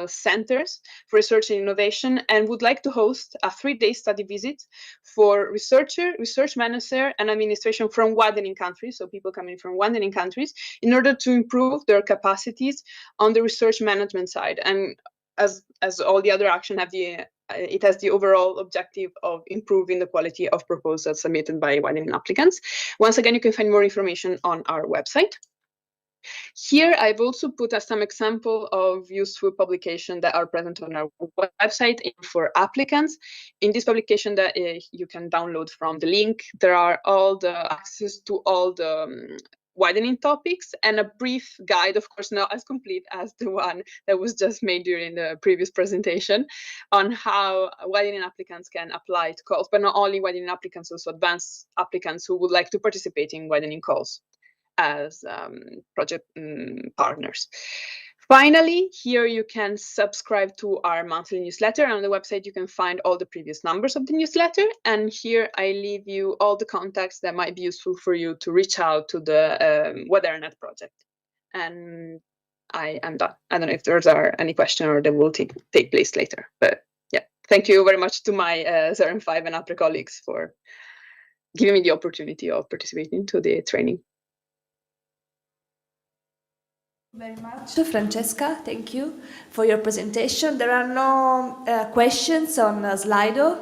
centers for research and innovation, and would like to host a 3-day study visit for researcher, research manager, and administration from widening countries, so people coming from widening countries, in order to improve their capacities on the research management side. And as all the other action it has the overall objective of improving the quality of proposals submitted by widening applicants. Once again, you can find more information on our website. Here, I've also put some example of useful publications that are present on our website for applicants. In this publication that you can download from the link, there are all the access to all the widening topics, and a brief guide, of course not as complete as the one that was just made during the previous presentation, on how widening applicants can apply to calls, but not only widening applicants, also advanced applicants who would like to participate in widening calls as project partners. Finally, here you can subscribe to our monthly newsletter. On the website, you can find all the previous numbers of the newsletter. And here I leave you all the contacts that might be useful for you to reach out to the WeatherNet project. And I am done. I don't know if there are any questions or that will take place later. But yeah, thank you very much to my ZERM5 and APRE colleagues for giving me the opportunity of participating to the training. Very much, Francesca. Thank you for your presentation. There are no questions on Slido.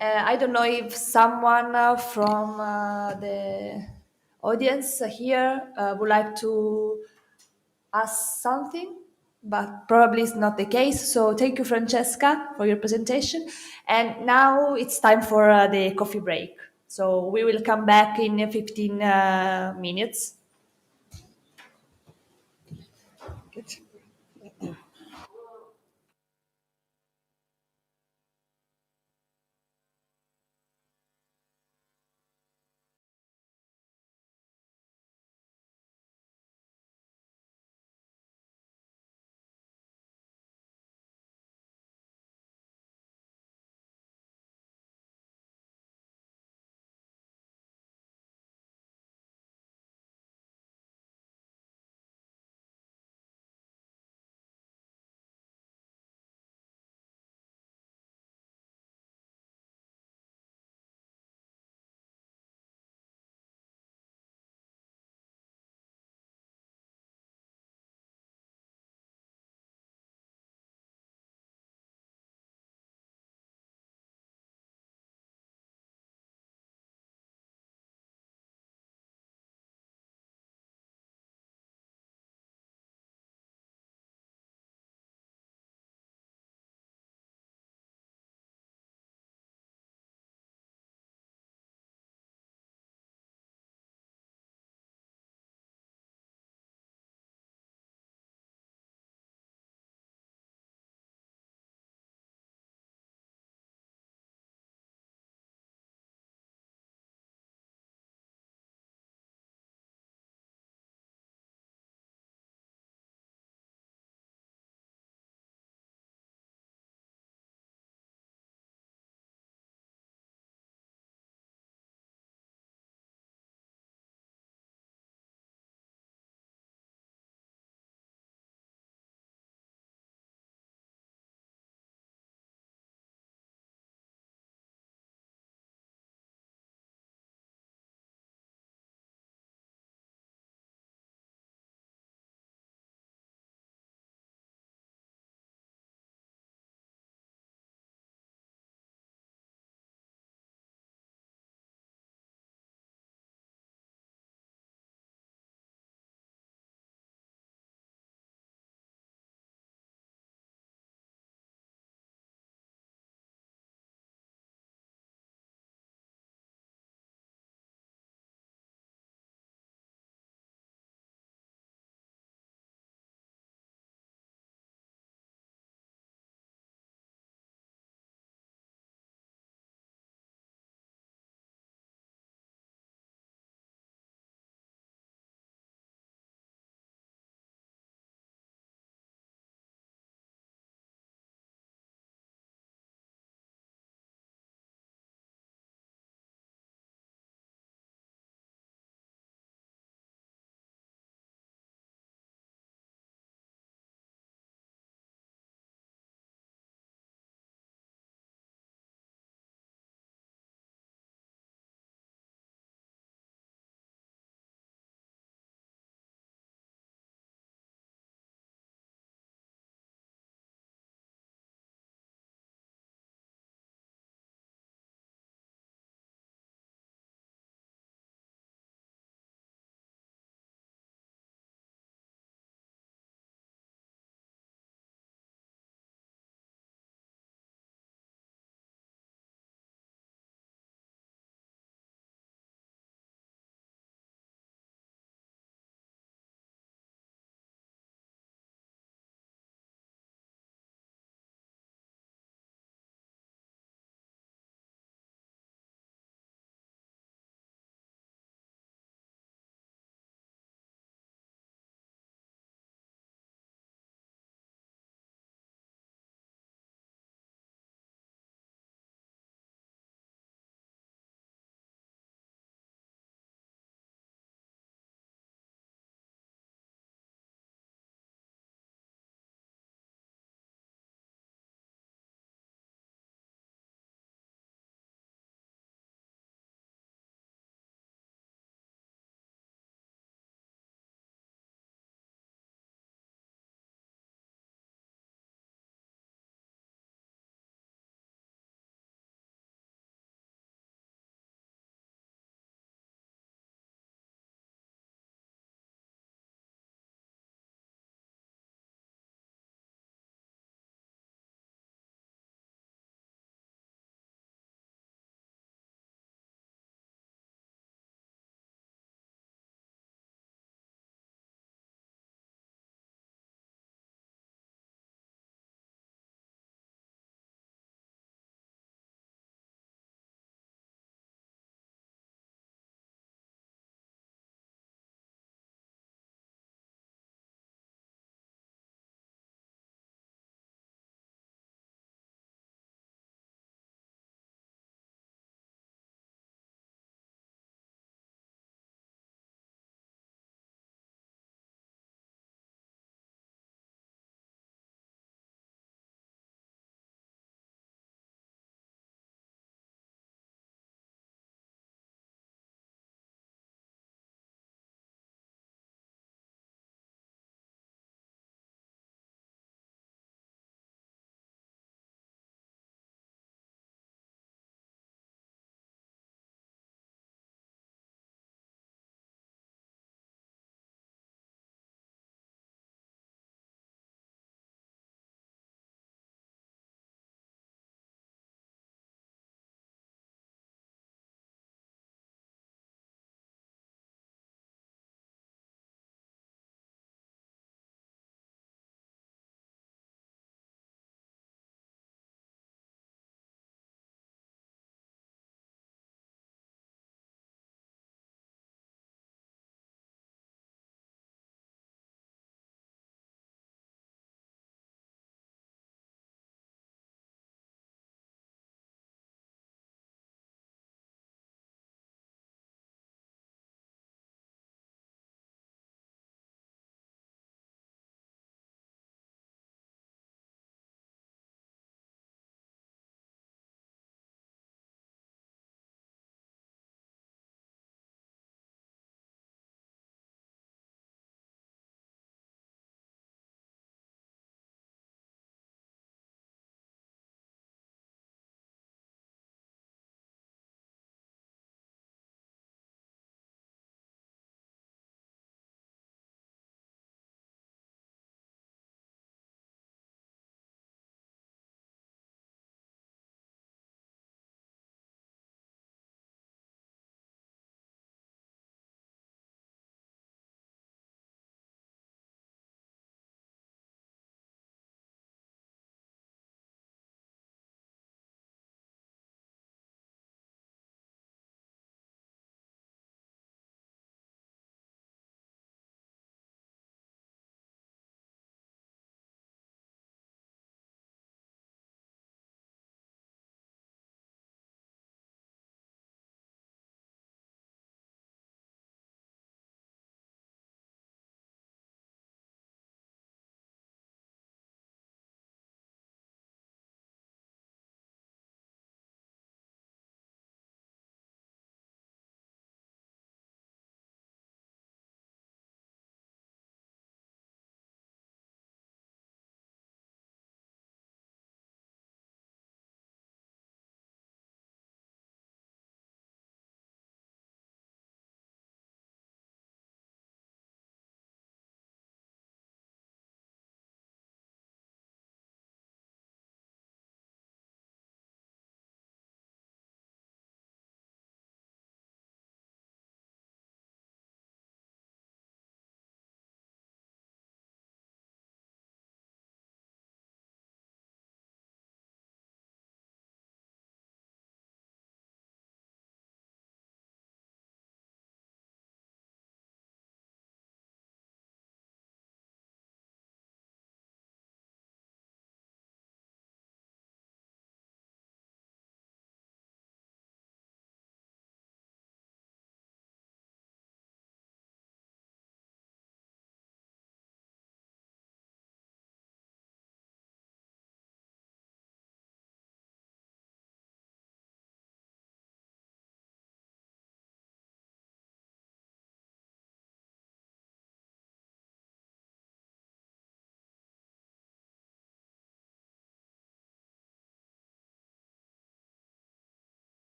I don't know if someone from the audience here would like to ask something, but probably it's not the case. So thank you, Francesca, for your presentation. And now it's time for the coffee break. So we will come back in 15 minutes. Good.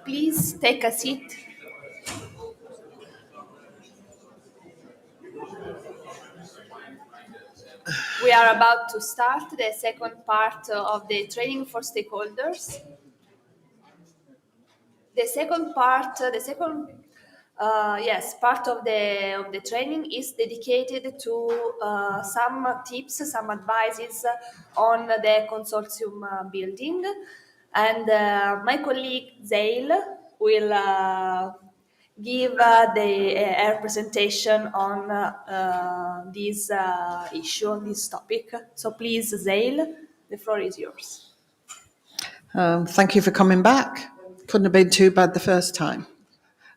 Please take a seat. We are about to start the second part of the training for stakeholders. The second part, part of the training is dedicated to some tips, some advices on the consortium building, and my colleague Zail will give her presentation on this issue, on this topic. So please, Zail, the floor is yours. Thank you for coming back. Couldn't have been too bad the first time.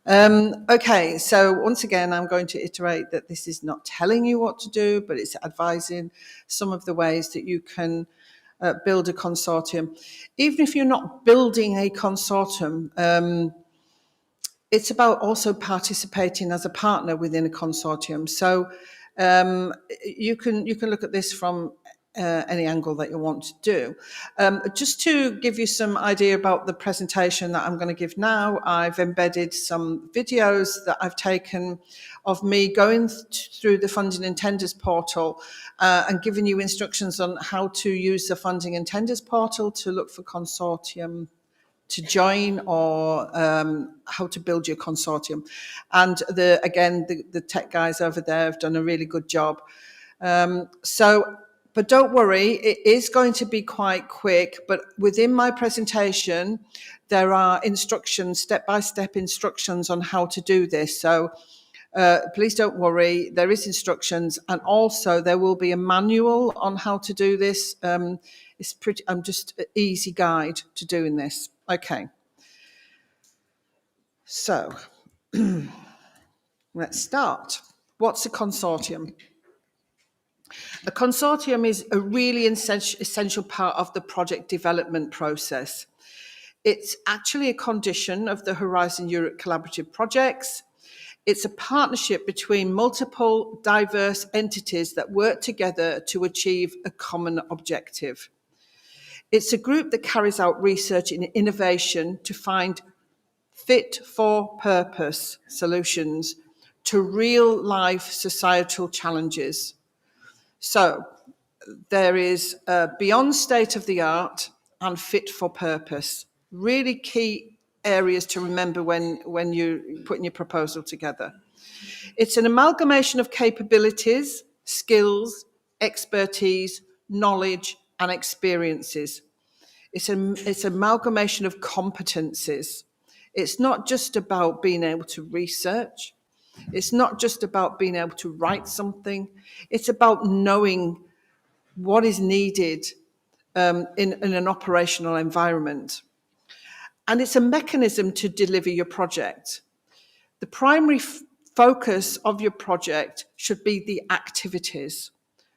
Okay, so once again, I'm going to iterate that this is not telling you what to do, but it's advising some of the ways that you can build a consortium. Even if you're not building a consortium, it's about also participating as a partner within a consortium. So you can look at this from any angle that you want to do. Just to give you some idea about the presentation that I'm going to give now, I've embedded some videos that I've taken of me going through the Funding and Tenders portal and giving you instructions on how to use the Funding and Tenders portal to look for consortium to join, or how to build your consortium. And the tech guys over there have done a really good job. But don't worry, it is going to be quite quick, but within my presentation, there are instructions, step-by-step instructions on how to do this. So please don't worry, there is instructions, and also there will be a manual on how to do this. It's just an easy guide to doing this. Okay. So let's start. What's a consortium? A consortium is a really essential part of the project development process. It's actually a condition of the Horizon Europe collaborative projects. It's a partnership between multiple diverse entities that work together to achieve a common objective. It's a group that carries out research and innovation to find fit-for-purpose solutions to real-life societal challenges. So there is beyond state-of-the-art and fit-for-purpose. Really key areas to remember when you're putting your proposal together. It's an amalgamation of capabilities, skills, expertise, knowledge, and experiences. It's an amalgamation of competencies. It's not just about being able to research. It's not just about being able to write something. It's about knowing what is needed in an operational environment. And it's a mechanism to deliver your project. The primary focus of your project should be the activities.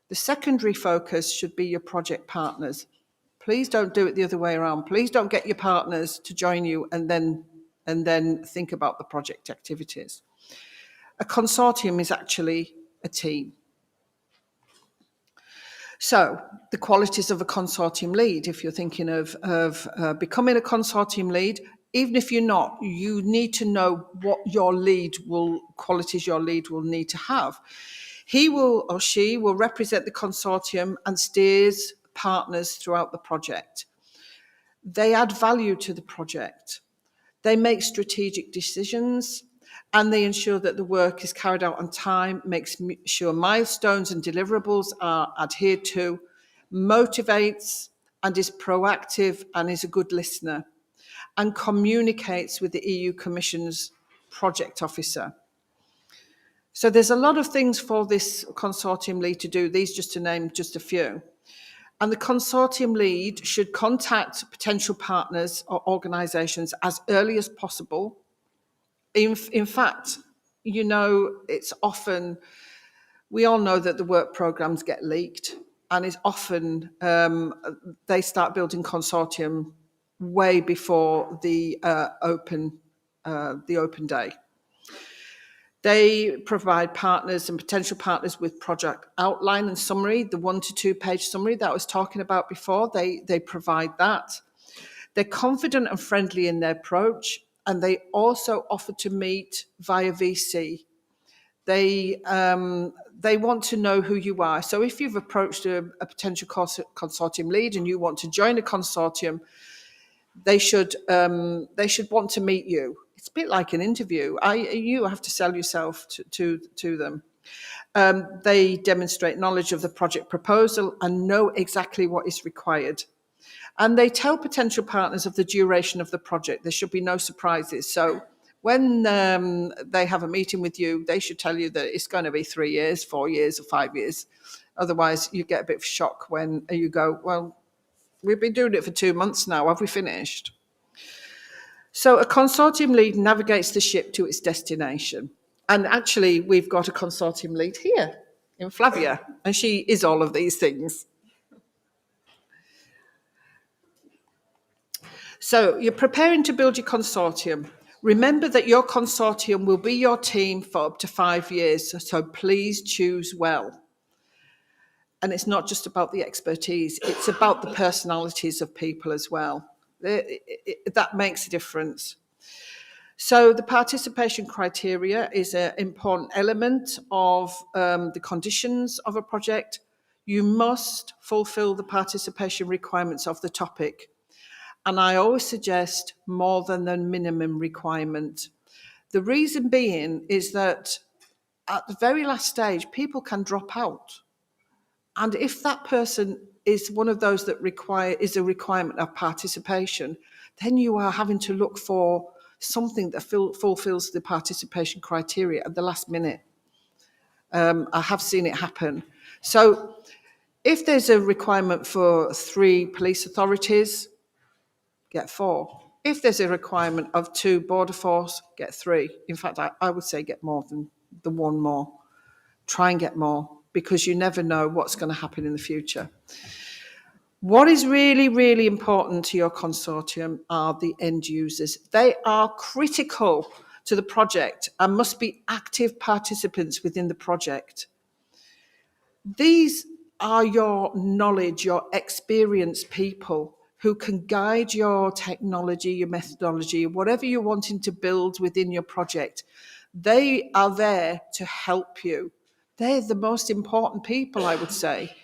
The secondary focus should be your project partners. Please don't do it the other way around. Please don't get your partners to join you and then think about the project activities. A consortium is actually a team. So the qualities of a consortium lead, if you're thinking of becoming a consortium lead, even if you're not, you need to know what qualities your lead will need to have. He will or she will represent the consortium and steers partners throughout the project. They add value to the project. They make strategic decisions, and they ensure that the work is carried out on time, makes sure milestones and deliverables are adhered to, motivates and is proactive and is a good listener, and communicates with the EU Commission's project officer. So there's a lot of things for this consortium lead to do, these just to name just a few. And the consortium lead should contact potential partners or organisations as early as possible. In fact, it's often, we all know that the work programmes get leaked, and it's often they start building consortium way before the open day. They provide partners and potential partners with project outline and summary, the 1 to 2 page summary that I was talking about before. They provide that. They're confident and friendly in their approach, and they also offer to meet via VC. They want to know who you are. So if you've approached a potential consortium lead and you want to join a consortium, they should want to meet you. It's a bit like an interview. You have to sell yourself to them. They demonstrate knowledge of the project proposal and know exactly what is required. And they tell potential partners of the duration of the project. There should be no surprises. So when they have a meeting with you, they should tell you that it's going to be 3 years, 4 years, or 5 years. Otherwise, you get a bit of shock when you go, well, we've been doing it for 2 months now. Have we finished? So a consortium lead navigates the ship to its destination. And actually, we've got a consortium lead here in Flavia, and she is all of these things. So you're preparing to build your consortium. Remember that your consortium will be your team for up to 5 years, so please choose well. And it's not just about the expertise, it's about the personalities of people as well. That makes a difference. So the participation criteria is an important element of the conditions of a project. You must fulfill the participation requirements of the topic. And I always suggest more than the minimum requirement. The reason being is that at the very last stage, people can drop out. And if that person is one of those that is a requirement of participation, then you are having to look for something that fulfills the participation criteria at the last minute. I have seen it happen. So if there's a requirement for 3 police authorities, get 4. If there's a requirement of 2 border force, get 3. In fact, I would say get more than the 1 more. Try and get more, because you never know what's going to happen in the future. What is really, really important to your consortium are the end users. They are critical to the project and must be active participants within the project. These are your knowledge, your experienced people who can guide your technology, your methodology, whatever you're wanting to build within your project. They are there to help you. They're the most important people, I would say.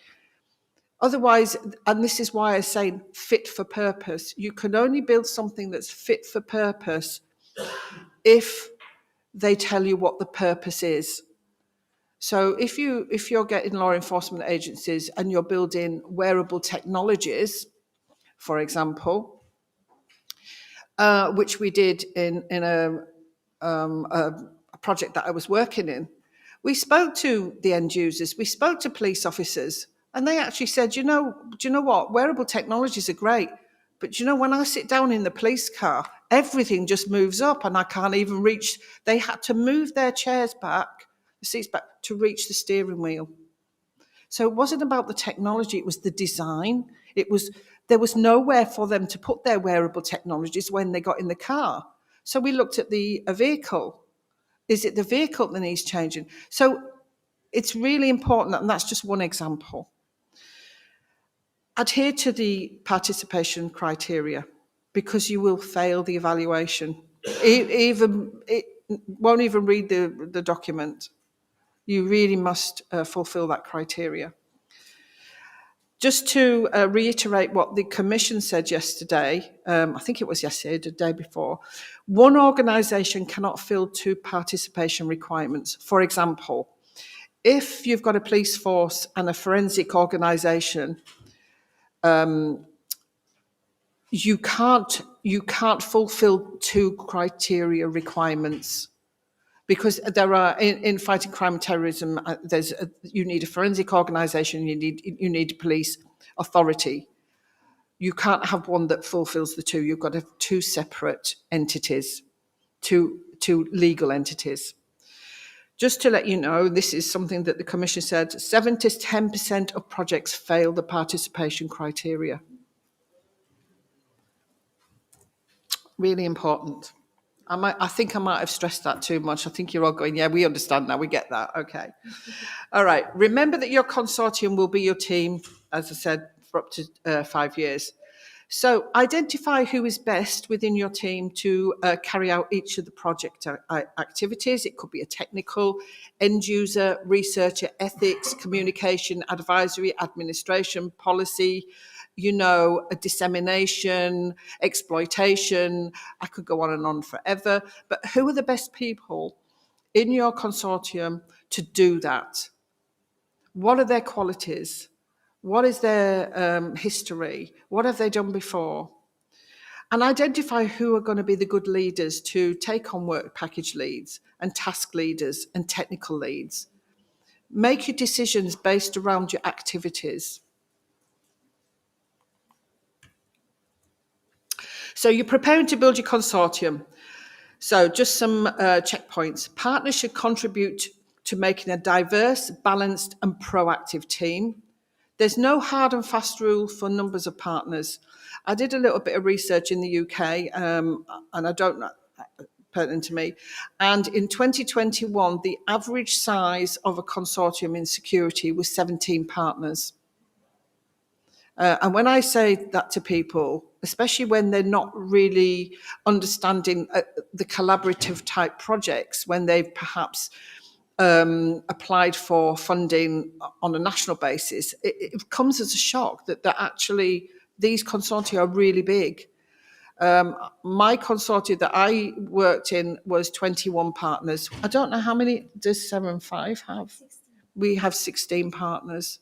Otherwise, and this is why I say fit for purpose, you can only build something that's fit for purpose if they tell you what the purpose is. So if you're getting law enforcement agencies and you're building wearable technologies, for example, which we did in a project that I was working in, we spoke to the end users, we spoke to police officers, and they actually said, do you know what? Wearable technologies are great, but when I sit down in the police car, everything just moves up and I can't even reach. They had to move their chairs back, the seats back, to reach the steering wheel. So it wasn't about the technology, it was the design. There was nowhere for them to put their wearable technologies when they got in the car. So we looked at the vehicle. Is it the vehicle that needs changing? So it's really important, and that's just one example. Adhere to the participation criteria, because you will fail the evaluation. It won't even read the document. You really must fulfill that criteria. Just to reiterate what the Commission said yesterday, I think it was yesterday, the day before, one organisation cannot fill 2 participation requirements. For example, if you've got a police force and a forensic organisation, you can't fulfill 2 criteria requirements, because there are in fighting crime and terrorism, you need a forensic organisation, you need a police authority. You can't have one that fulfills the 2. You've got to have 2 separate entities, two legal entities. Just to let you know, this is something that the Commission said, 7 to 10% of projects fail the participation criteria. Really important. I think I might have stressed that too much. I think you're all going, yeah, we understand now, we get that. Okay. All right. Remember that your consortium will be your team, as I said, for up to 5 years. So identify who is best within your team to carry out each of the project activities. It could be a technical, end user, researcher, ethics, communication, advisory, administration, policy, a dissemination, exploitation. I could go on and on forever. But who are the best people in your consortium to do that? What are their qualities? What is their history? What have they done before? And identify who are going to be the good leaders to take on work package leads and task leaders and technical leads. Make your decisions based around your activities. So you're preparing to build your consortium. So just some checkpoints. Partners should contribute to making a diverse, balanced and proactive team. There's no hard and fast rule for numbers of partners. I did a little bit of research in the UK, and I don't know, pertinent to me. And in 2021, the average size of a consortium in security was 17 partners. And when I say that to people, especially when they're not really understanding the collaborative type projects, when they've perhaps applied for funding on a national basis, it comes as a shock that actually these consortia are really big. My consortium that I worked in was 21 partners. I don't know how many does 7.5 have? 16. We have 16 partners.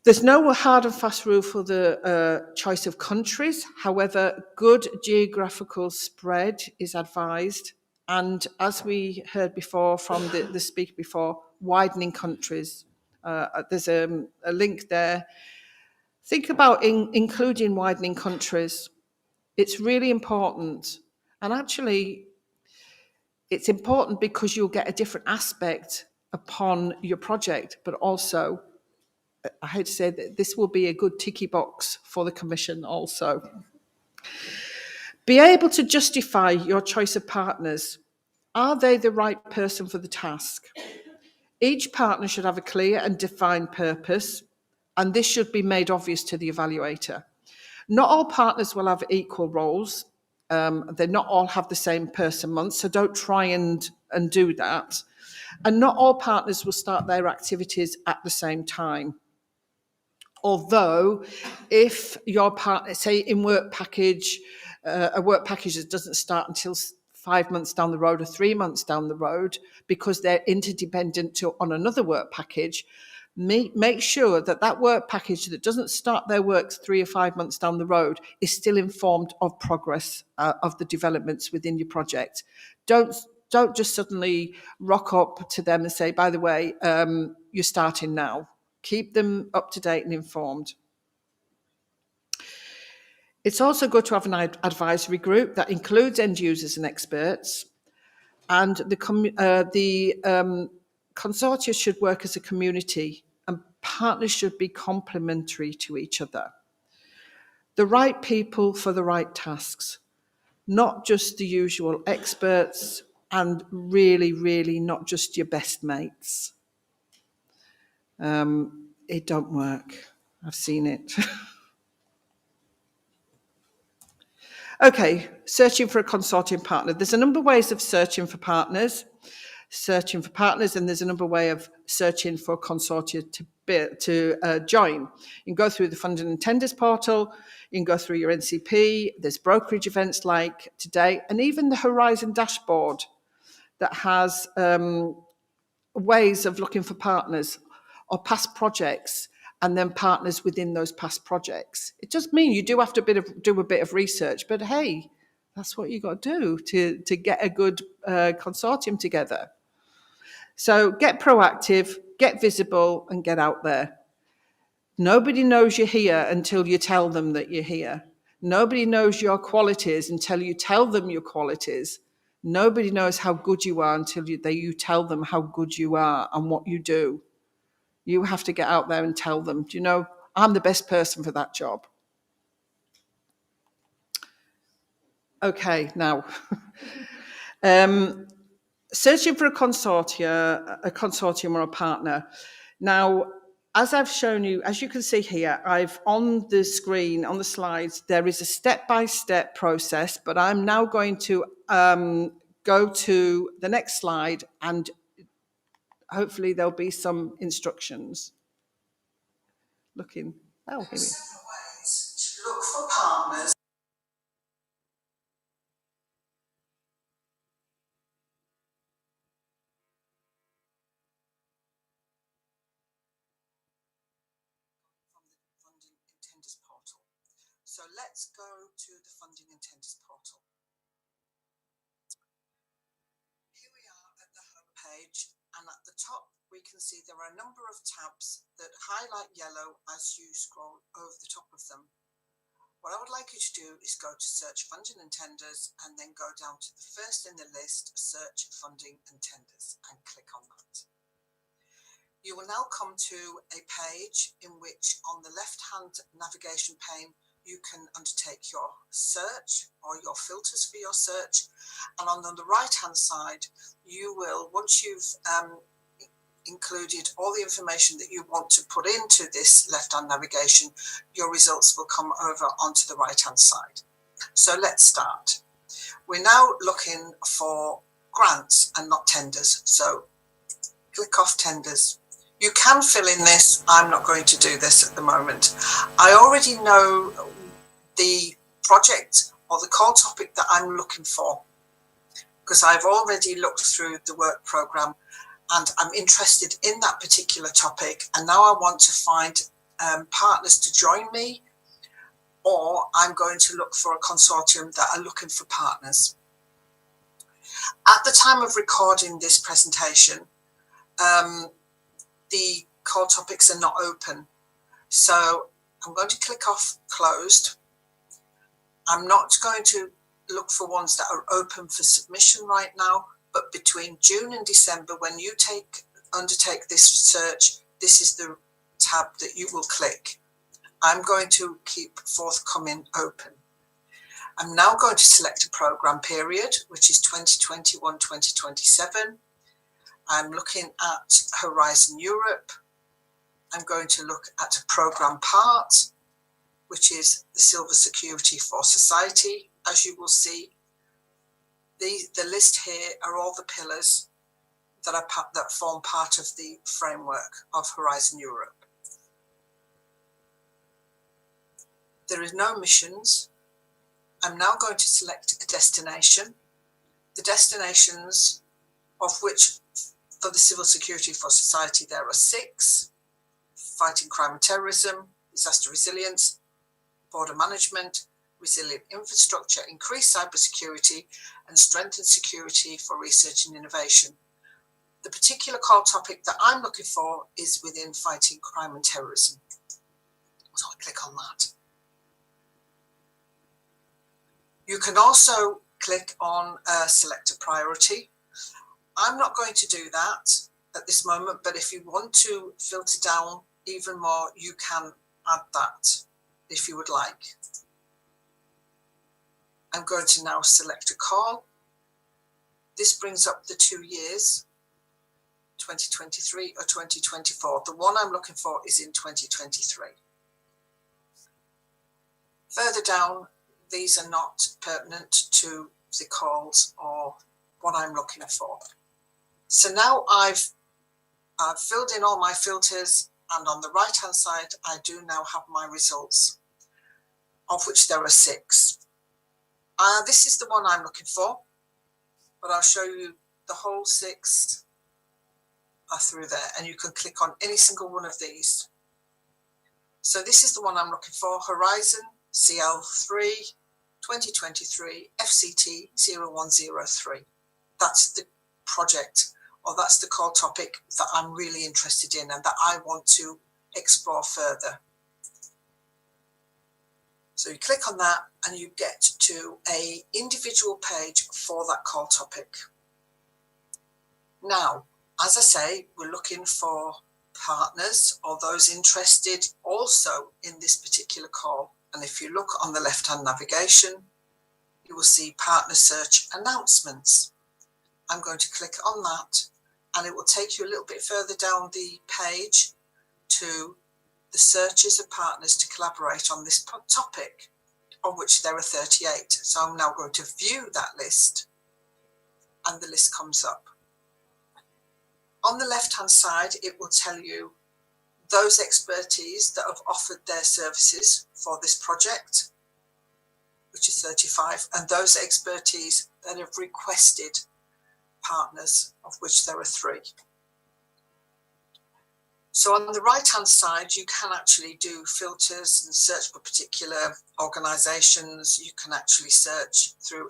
There's no hard and fast rule for the choice of countries. However, good geographical spread is advised. And as we heard before from the speaker before, widening countries. There's a link there. Think about including widening countries. It's really important. And actually, it's important because you'll get a different aspect upon your project, but also, I hate to say that this will be a good ticky box for the Commission also. Be able to justify your choice of partners. Are they the right person for the task? Each partner should have a clear and defined purpose, and this should be made obvious to the evaluator. Not all partners will have equal roles. They not all have the same person month, so don't try and do that. And not all partners will start their activities at the same time. Although, if your partner, say in work package, a work package that doesn't start until 5 months down the road or 3 months down the road, because they're interdependent on another work package, make sure that work package that doesn't start their work 3 or 5 months down the road is still informed of progress of the developments within your project. Don't just suddenly rock up to them and say, by the way, you're starting now. Keep them up to date and informed. It's also good to have an advisory group that includes end users and experts. And the consortia should work as a community, and partners should be complementary to each other. The right people for the right tasks, not just the usual experts, and really, really not just your best mates. It don't work. I've seen it. Okay, searching for a consortium partner. There's a number of ways of searching for partners, and there's a number of ways of searching for a consortia to join. You can go through the funding and tenders portal, you can go through your NCP, there's brokerage events like today, and even the Horizon dashboard that has ways of looking for partners or past projects and then partners within those past projects. It does mean you do have to do a bit of research, but hey, that's what you got to do to get a good consortium together. So get proactive, get visible, and get out there. Nobody knows you're here until you tell them that you're here. Nobody knows your qualities until you tell them your qualities. Nobody knows how good you are until you tell them how good you are and what you do. You have to get out there and tell them, do you know, I'm the best person for that job. Okay, now, searching for a consortium or a partner. Now, as I've shown you, as you can see here, I've on the screen, on the slides, there is a step-by-step process, but I'm now going to go to the next slide and hopefully there'll be some instructions. Looking, oh, here we go. Several ways to look for partners. From the Funding and Tenders portal. So let's go to the Funding and Tenders portal. Here we are at the home page, and at the top we can see there are a number of tabs that highlight yellow as you scroll over the top of them. What I would like you to do is go to Search Funding and Tenders and then go down to the first in the list, Search Funding and Tenders, and click on that. You will now come to a page in which on the left-hand navigation pane you can undertake your search or your filters for your search, and on the right-hand side you will, once you've included all the information that you want to put into this left-hand navigation, your results will come over onto the right-hand side. So let's start. We're now looking for grants and not tenders, so click off tenders. You can fill in this. I'm not going to do this at the moment. I already know the project or the call topic that I'm looking for because I've already looked through the work programme and I'm interested in that particular topic, and now I want to find partners to join me, or I'm going to look for a consortium that are looking for partners. At the time of recording this presentation, the call topics are not open, so I'm going to click off closed. I'm not going to look for ones that are open for submission right now, but between June and December, when you undertake this search, this is the tab that you will click. I'm going to keep forthcoming open. I'm now going to select a programme period, which is 2021-2027. I'm looking at Horizon Europe. I'm going to look at a programme part, which is the Silver Security for Society. As you will see, the list here are all the pillars that form part of the framework of Horizon Europe. There is no missions. I'm now going to select a destination. The destinations, of which for the Civil Security for Society there are 6: fighting crime and terrorism, disaster resilience, border management, resilient infrastructure, increased cybersecurity, and strengthened security for research and innovation. The particular call topic that I'm looking for is within fighting crime and terrorism. So I'll click on that. You can also click on select a priority. I'm not going to do that at this moment, but if you want to filter down even more, you can add that if you would like. I'm going to now select a call. This brings up the 2 years, 2023 or 2024. The one I'm looking for is in 2023. Further down, these are not pertinent to the calls or what I'm looking for. So now I've filled in all my filters, and on the right hand side I do now have my results, of which there are 6. This is the one I'm looking for, but I'll show you the whole 6 are through there, and you can click on any single one of these. So this is the one I'm looking for, Horizon CL3 2023 FCT 0103. That's the project, or that's the call topic that I'm really interested in and that I want to explore further. So you click on that and you get to an individual page for that call topic. Now, as I say, we're looking for partners or those interested also in this particular call. And if you look on the left-hand navigation, you will see partner search announcements. I'm going to click on that and it will take you a little bit further down the page to the searches of partners to collaborate on this topic, on which there are 38. So I'm now going to view that list and the list comes up. On the left hand side, it will tell you those expertise that have offered their services for this project, which is 35, and those expertise that have requested partners, of which there are 3. So on the right hand side, you can actually do filters and search for particular organisations. You can actually search through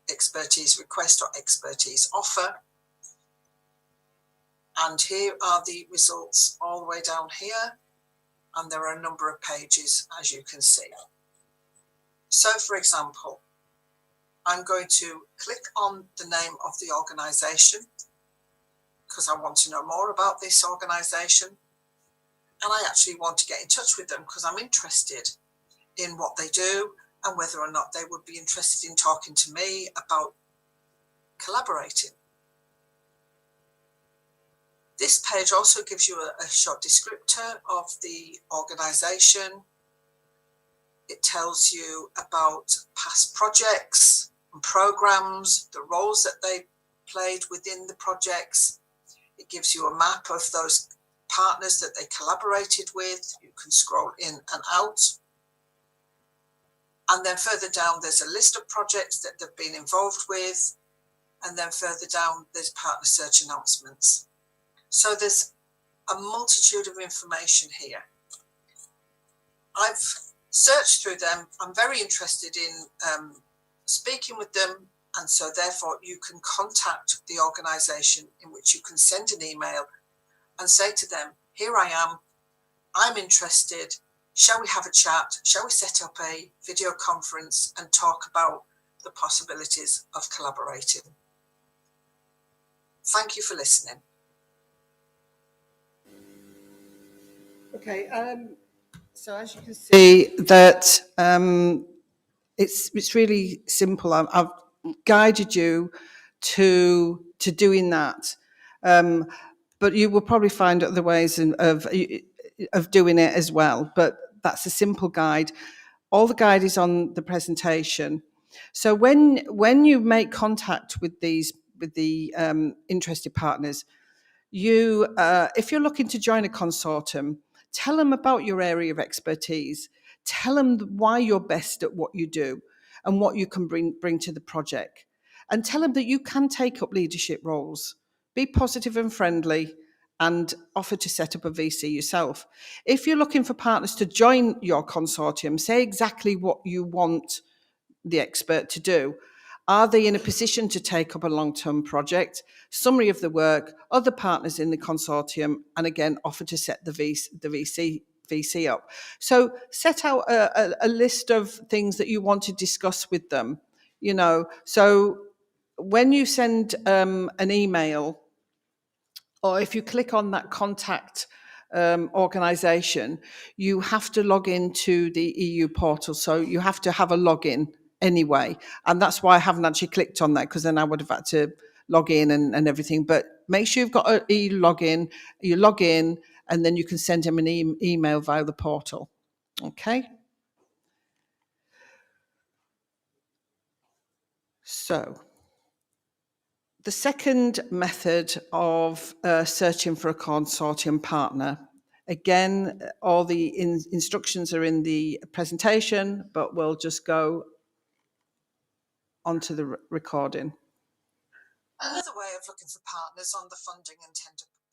expertise request or expertise offer. And here are the results all the way down here. And there are a number of pages, as you can see. So for example, I'm going to click on the name of the organisation because I want to know more about this organisation. And I actually want to get in touch with them because I'm interested in what they do and whether or not they would be interested in talking to me about collaborating. This page also gives you a short descriptor of the organisation. It tells you about past projects and programmes, the roles that they played within the projects. It gives you a map of those partners that they collaborated with. You can scroll in and out. And then further down, there's a list of projects that they've been involved with. And then further down, there's partner search announcements. So there's a multitude of information here. I've searched through them. I'm very interested in speaking with them. And so therefore you can contact the organisation, in which you can send an email and say to them, here I am, I'm interested, shall we have a chat, shall we set up a video conference and talk about the possibilities of collaborating. Thank you for listening. Okay, so as you can see that it's really simple. I've guided you to doing that, but you will probably find other ways of doing it as well. But that's a simple guide. All the guide is on the presentation. So when you make contact with the interested partners, you if you're looking to join a consortium, tell them about your area of expertise. Tell them why you're best at what you do and what you can bring to the project. And tell them that you can take up leadership roles. Be positive and friendly and offer to set up a VC yourself. If you're looking for partners to join your consortium, say exactly what you want the expert to do. Are they in a position to take up a long-term project? Summary of the work, other partners in the consortium, and again, offer to set the VC up. So set out a list of things that you want to discuss with them. You know, so when you send an email, or if you click on that contact organisation, you have to log into the EU portal. So you have to have a login anyway. And that's why I haven't actually clicked on that, because then I would have had to log in and everything. But make sure you've got an login. You log in and then you can send him an email via the portal. Okay. So the second method of searching for a consortium partner, again, all the instructions are in the presentation, but we'll just go onto the recording. Another way of looking for partners on the funding and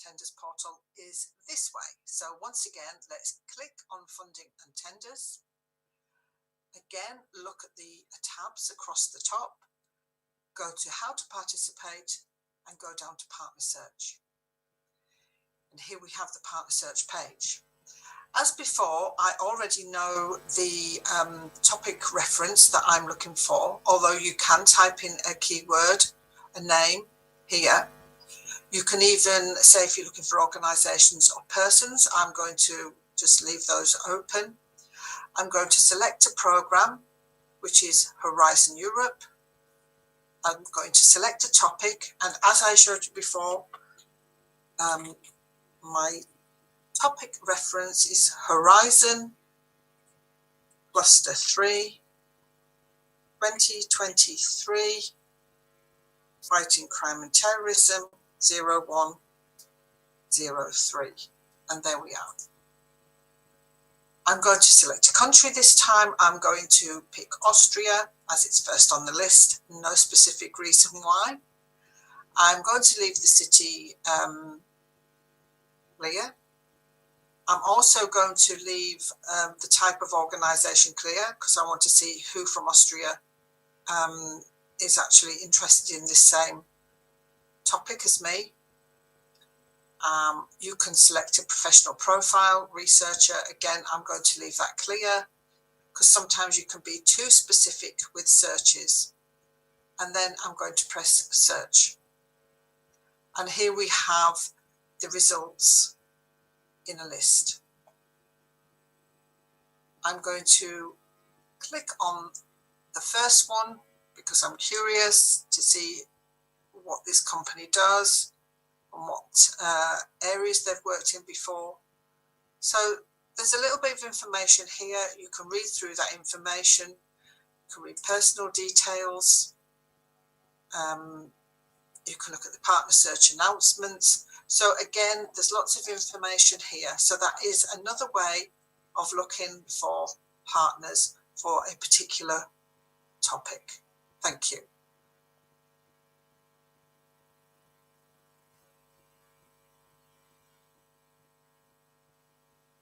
tenders portal is this way. So once again, let's click on funding and tenders. Again, look at the tabs across the top. Go to how to participate and go down to partner search. And here we have the partner search page. As before, I already know the topic reference that I'm looking for, although you can type in a keyword, a name here. You can even say if you're looking for organisations or persons, I'm going to just leave those open. I'm going to select a programme. which is Horizon Europe. I'm going to select a topic, and as I showed you before, my topic reference is Horizon Cluster 3, 2023, Fighting Crime and Terrorism 0103. And there we are. I'm going to select a country this time. I'm going to pick Austria as it's first on the list. No specific reason why. I'm going to leave the city clear. I'm also going to leave the type of organisation clear because I want to see who from Austria is actually interested in this same topic as me. You can select a professional profile, researcher. Again, I'm going to leave that clear because sometimes you can be too specific with searches. And then I'm going to press search. And here we have the results in a list. I'm going to click on the first one because I'm curious to see what this company does and what areas they've worked in before. So there's a little bit of information here. You can read through that information. You can read personal details. You can look at the partner search announcements. So again, there's lots of information here. So that is another way of looking for partners for a particular topic. Thank you.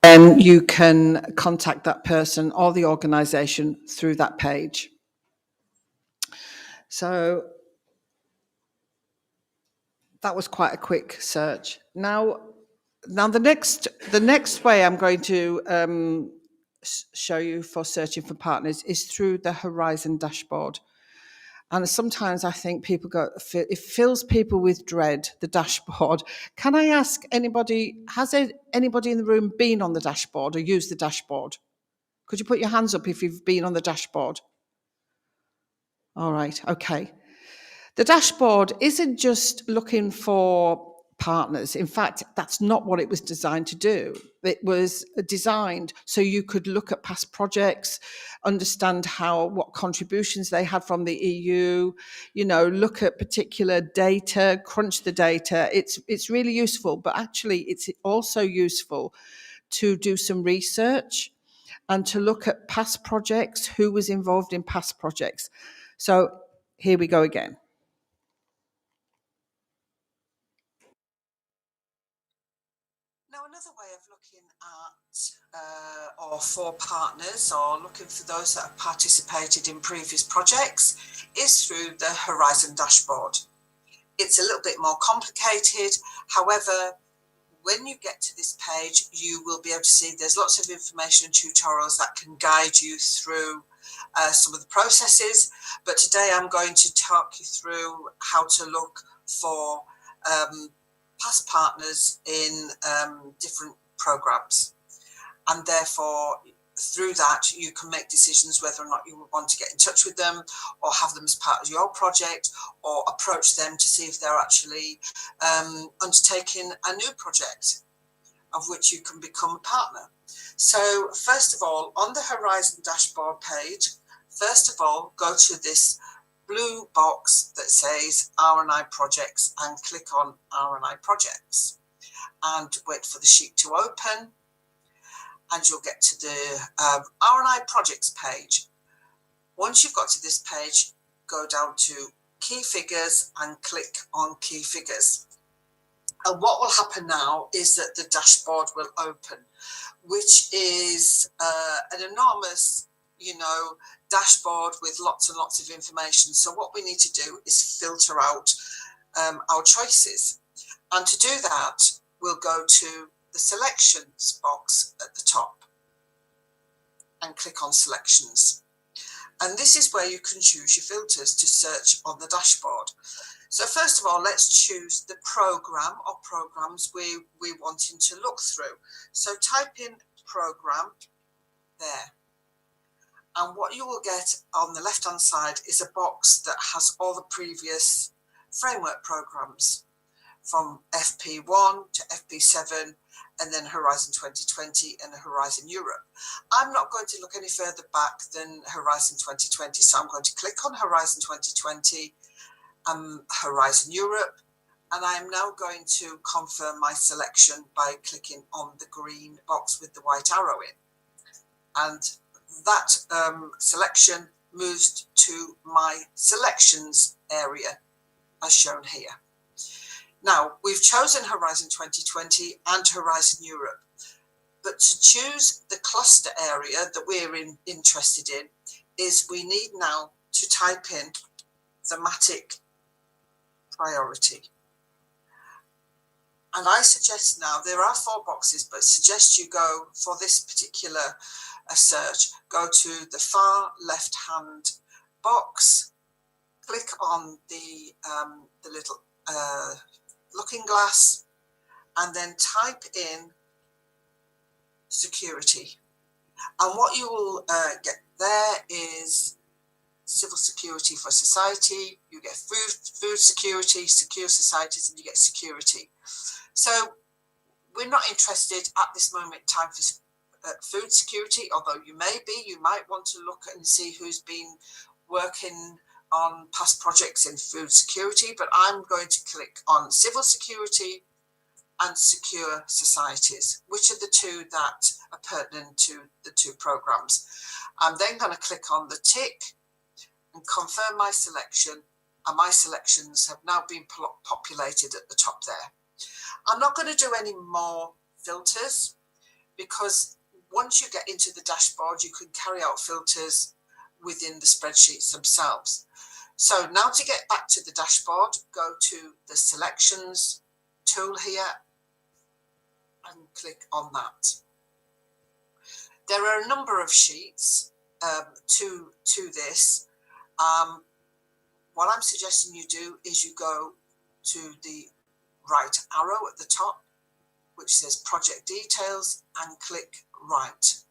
And you can contact that person or the organisation through that page. So that was quite a quick search. Now the next way I'm going to show you for searching for partners is through the Horizon dashboard. And sometimes I think people it fills people with dread, the dashboard. Can I ask anybody, has anybody in the room been on the dashboard or used the dashboard? Could you put your hands up if you've been on the dashboard? All right, okay. The dashboard isn't just looking for partners. In fact, that's not what it was designed to do. It was designed so you could look at past projects, understand what contributions they had from the EU, look at particular data, crunch the data. It's really useful, but actually it's also useful to do some research and to look at past projects, who was involved in past projects. So here we go again. Now, another way of looking at or for partners or looking for those that have participated in previous projects is through the Horizon dashboard. It's a little bit more complicated. However, when you get to this page, you will be able to see there's lots of information and tutorials that can guide you through some of the processes. But today I'm going to talk you through how to look for past partners in different programs, and therefore through that you can make decisions whether or not you want to get in touch with them or have them as part of your project or approach them to see if they're actually undertaking a new project of which you can become a partner. So first of all, on the Horizon dashboard page, first of all, go to this blue box that says R&I projects and click on R&I projects and wait for the sheet to open, and you'll get to the R&I projects page. Once you've got to this page, go down to key figures and click on key figures. And what will happen now is that the dashboard will open, which is an enormous dashboard with lots and lots of information. So what we need to do is filter out our choices. And to do that, we'll go to the selections box at the top and click on selections. And this is where you can choose your filters to search on the dashboard. So first of all, let's choose the program or programs we're wanting to look through. So type in program there. And what you will get on the left-hand side is a box that has all the previous framework programs from FP1 to FP7, and then Horizon 2020 and Horizon Europe. I'm not going to look any further back than Horizon 2020, so I'm going to click on Horizon 2020 and Horizon Europe, and I'm now going to confirm my selection by clicking on the green box with the white arrow in. And that selection moves to my selections area as shown here. Now, we've chosen Horizon 2020 and Horizon Europe, but to choose the cluster area that we're interested in is we need now to type in thematic priority. And I suggest now, there are 4 boxes, but suggest you go for this particular search, go to the far left-hand box, click on the little looking glass, and then type in security. And what you will get there is civil security for society, you get food security, secure societies, and you get security. So we're not interested at this moment in time for food security, although you may be. You might want to look and see who's been working on past projects in food security, but I'm going to click on civil security and secure societies, which are the 2 that are pertinent to the 2 programs. I'm then going to click on the tick and confirm my selection, and my selections have now been populated at the top there. I'm not going to do any more filters, because once you get into the dashboard, you can carry out filters within the spreadsheets themselves. So now to get back to the dashboard, go to the selections tool here and click on that. There are a number of sheets to this. What I'm suggesting you do is you go to the right arrow at the top, which says project details, and click right.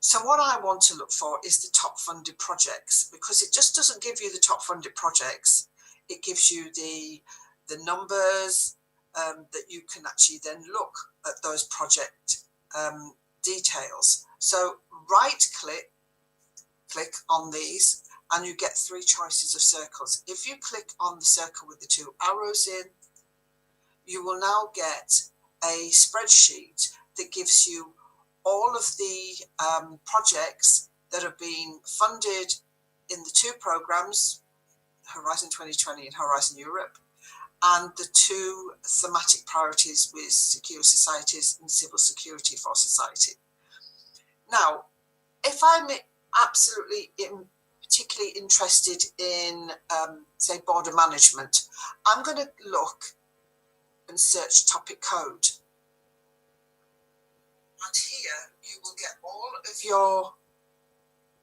So what I want to look for is the top funded projects, because it just doesn't give you the top funded projects. It gives you the numbers that you can actually then look at those project details. So right click on these, and you get 3 choices of circles. If you click on the circle with the 2 arrows in, you will now get a spreadsheet that gives you all of the projects that have been funded in the 2 programs, Horizon 2020 and Horizon Europe, and the 2 thematic priorities with secure societies and civil security for society. Now, if I'm absolutely particularly interested in, say, border management, I'm going to look and search topic code. And here you will get all of your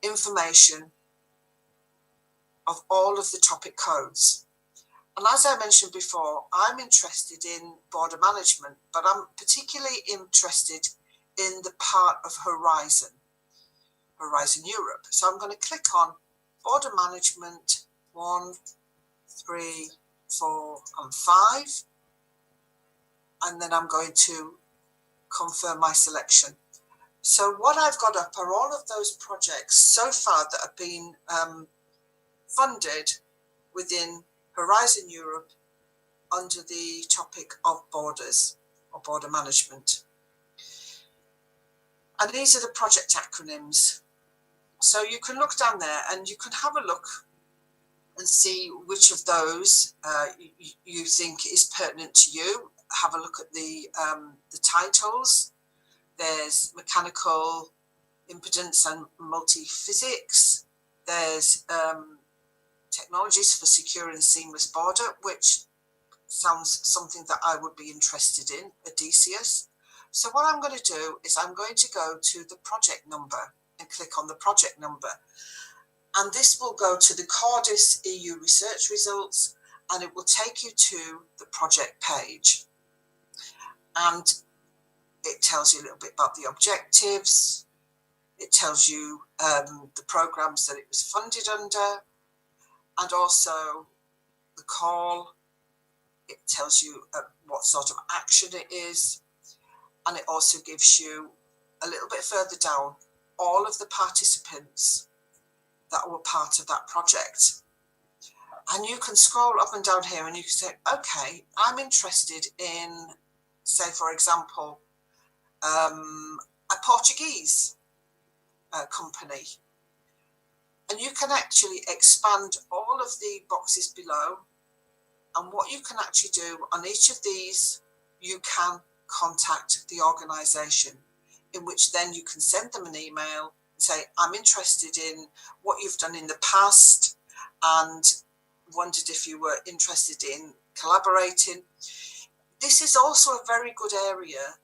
information of all of the topic codes. And as I mentioned before, I'm interested in border management, but I'm particularly interested in the part of Horizon Europe. So I'm going to click on border management 1, 3, 4, and 5. And then I'm going to confirm my selection. So what I've got up are all of those projects so far that have been funded within Horizon Europe under the topic of borders or border management. And these are the project acronyms. So you can look down there and you can have a look and see which of those you think is pertinent to you. Have a look at the titles. There's mechanical impedance and multi-physics. There's technologies for secure and seamless border, which sounds something that I would be interested in, Odysseus. So what I'm going to do is I'm going to go to the project number and click on the project number. And this will go to the Cordis EU research results, and it will take you to the project page. And it tells you a little bit about the objectives, It tells you the programs that it was funded under, and also the call. It tells you what sort of action it is, and it also gives you a little bit further down all of the participants that were part of that project. And you can scroll up and down here and you can say, okay, I'm interested in, say, for example, a Portuguese company. And you can actually expand all of the boxes below. And what you can actually do on each of these, you can contact the organisation, in which then you can send them an email and say, I'm interested in what you've done in the past and wondered if you were interested in collaborating. This is also a very good area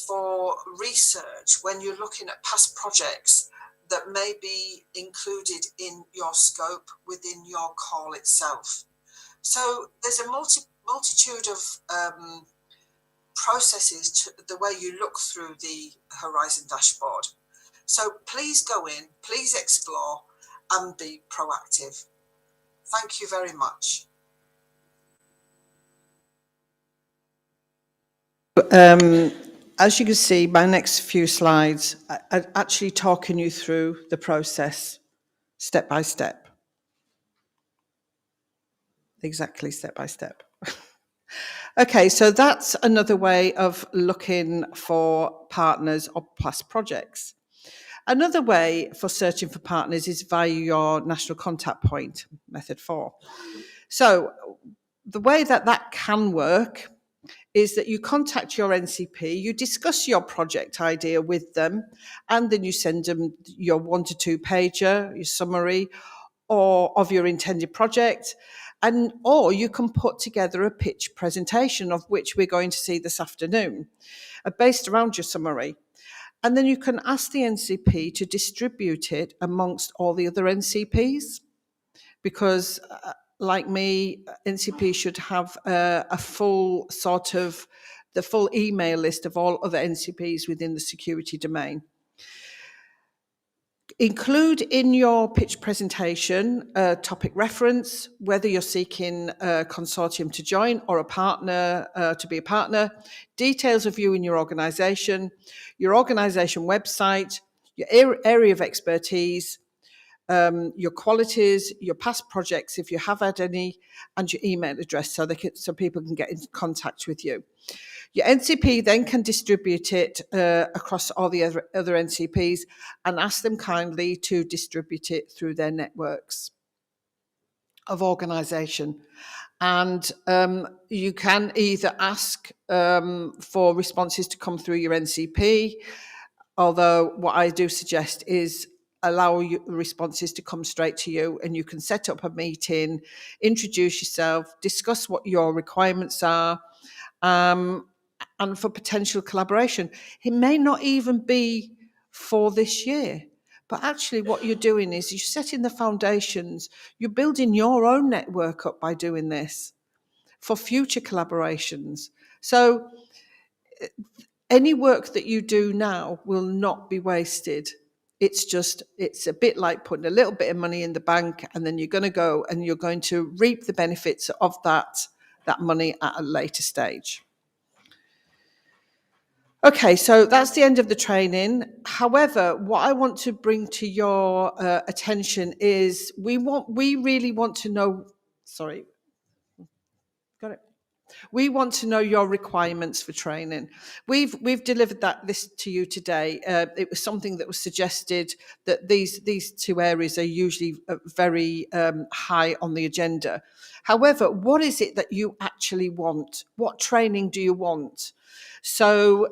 for research when you're looking at past projects that may be included in your scope within your call itself. So there's a multitude of processes to the way you look through the Horizon dashboard. So please go in, please explore and be proactive. Thank you very much. As you can see, my next few slides are actually talking you through the process step by step. Exactly, step by step. Okay, so that's another way of looking for partners or past projects. Another way for searching for partners is via your national contact point, method 4. So the way that can work is that you contact your NCP, you discuss your project idea with them, and then you send them your 1 to 2 pager, your summary, or of your intended project, or you can put together a pitch presentation, of which we're going to see this afternoon, based around your summary. And then you can ask the NCP to distribute it amongst all the other NCPs, because like me, NCP should have a full sort of, the full email list of all other NCPs within the security domain. Include in your pitch presentation a topic reference, whether you're seeking a consortium to join or a partner to be a partner, details of you and your organisation website, your area of expertise, your qualities, your past projects, if you have had any, and your email address so people can get in contact with you. Your NCP then can distribute it across all the other NCPs and ask them kindly to distribute it through their networks of organisation. And you can either ask for responses to come through your NCP, although what I do suggest is allow your responses to come straight to you, and you can set up a meeting, introduce yourself, discuss what your requirements are, and for potential collaboration. It may not even be for this year, but actually what you're doing is you're setting the foundations, you're building your own network up by doing this for future collaborations. So any work that you do now will not be wasted. It's a bit like putting a little bit of money in the bank, and then you're going to go and you're going to reap the benefits of that money at a later stage. Okay, so that's the end of the training. However, what I want to bring to your attention is we really want to know, we want to know your requirements for training. We've delivered this to you today. It was something that was suggested that these 2 areas are usually very high on the agenda. However, what is it that you actually want? What training do you want? So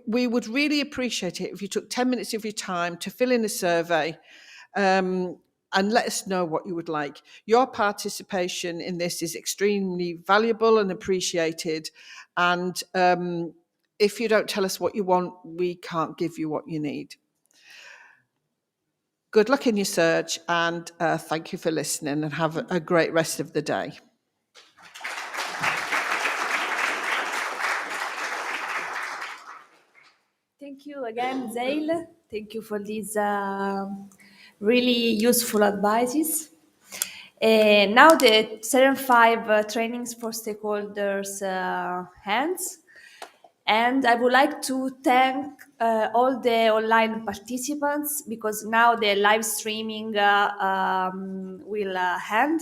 we would really appreciate it if you took 10 minutes of your time to fill in a survey and let us know what you would like. Your participation in this is extremely valuable and appreciated. And if you don't tell us what you want, we can't give you what you need. Good luck in your search, and thank you for listening, and have a great rest of the day. Thank you again, Zail. Thank you for these really useful advices. Now the Seren 5 trainings for stakeholders hands. And I would like to thank all the online participants because now the live streaming will end.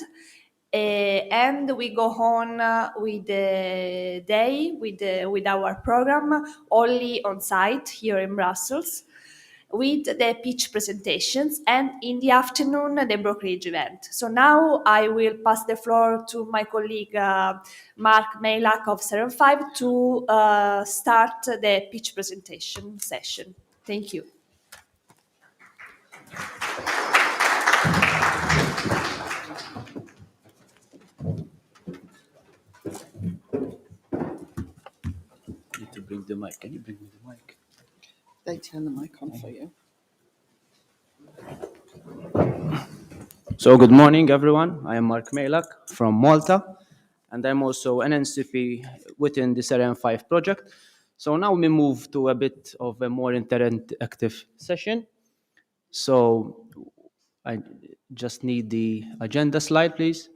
And we go on with the day with our program only on site here in Brussels with the pitch presentations and in the afternoon the brokerage event. So now I will pass the floor to my colleague Mark Maylak of Seren 5 to start the pitch presentation session. Thank you. Need to bring the mic. Can you bring me the mic? They turn the mic on for you. So good morning, everyone. I am Mark Maylak from Malta, and I'm also an NCP within the Seren 5 project. So now we move to a bit of a more interactive session. So I just need the agenda slide, please.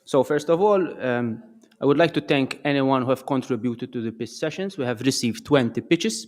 So first of all, I would like to thank anyone who have contributed to the pitch sessions. We have received 20 pitches.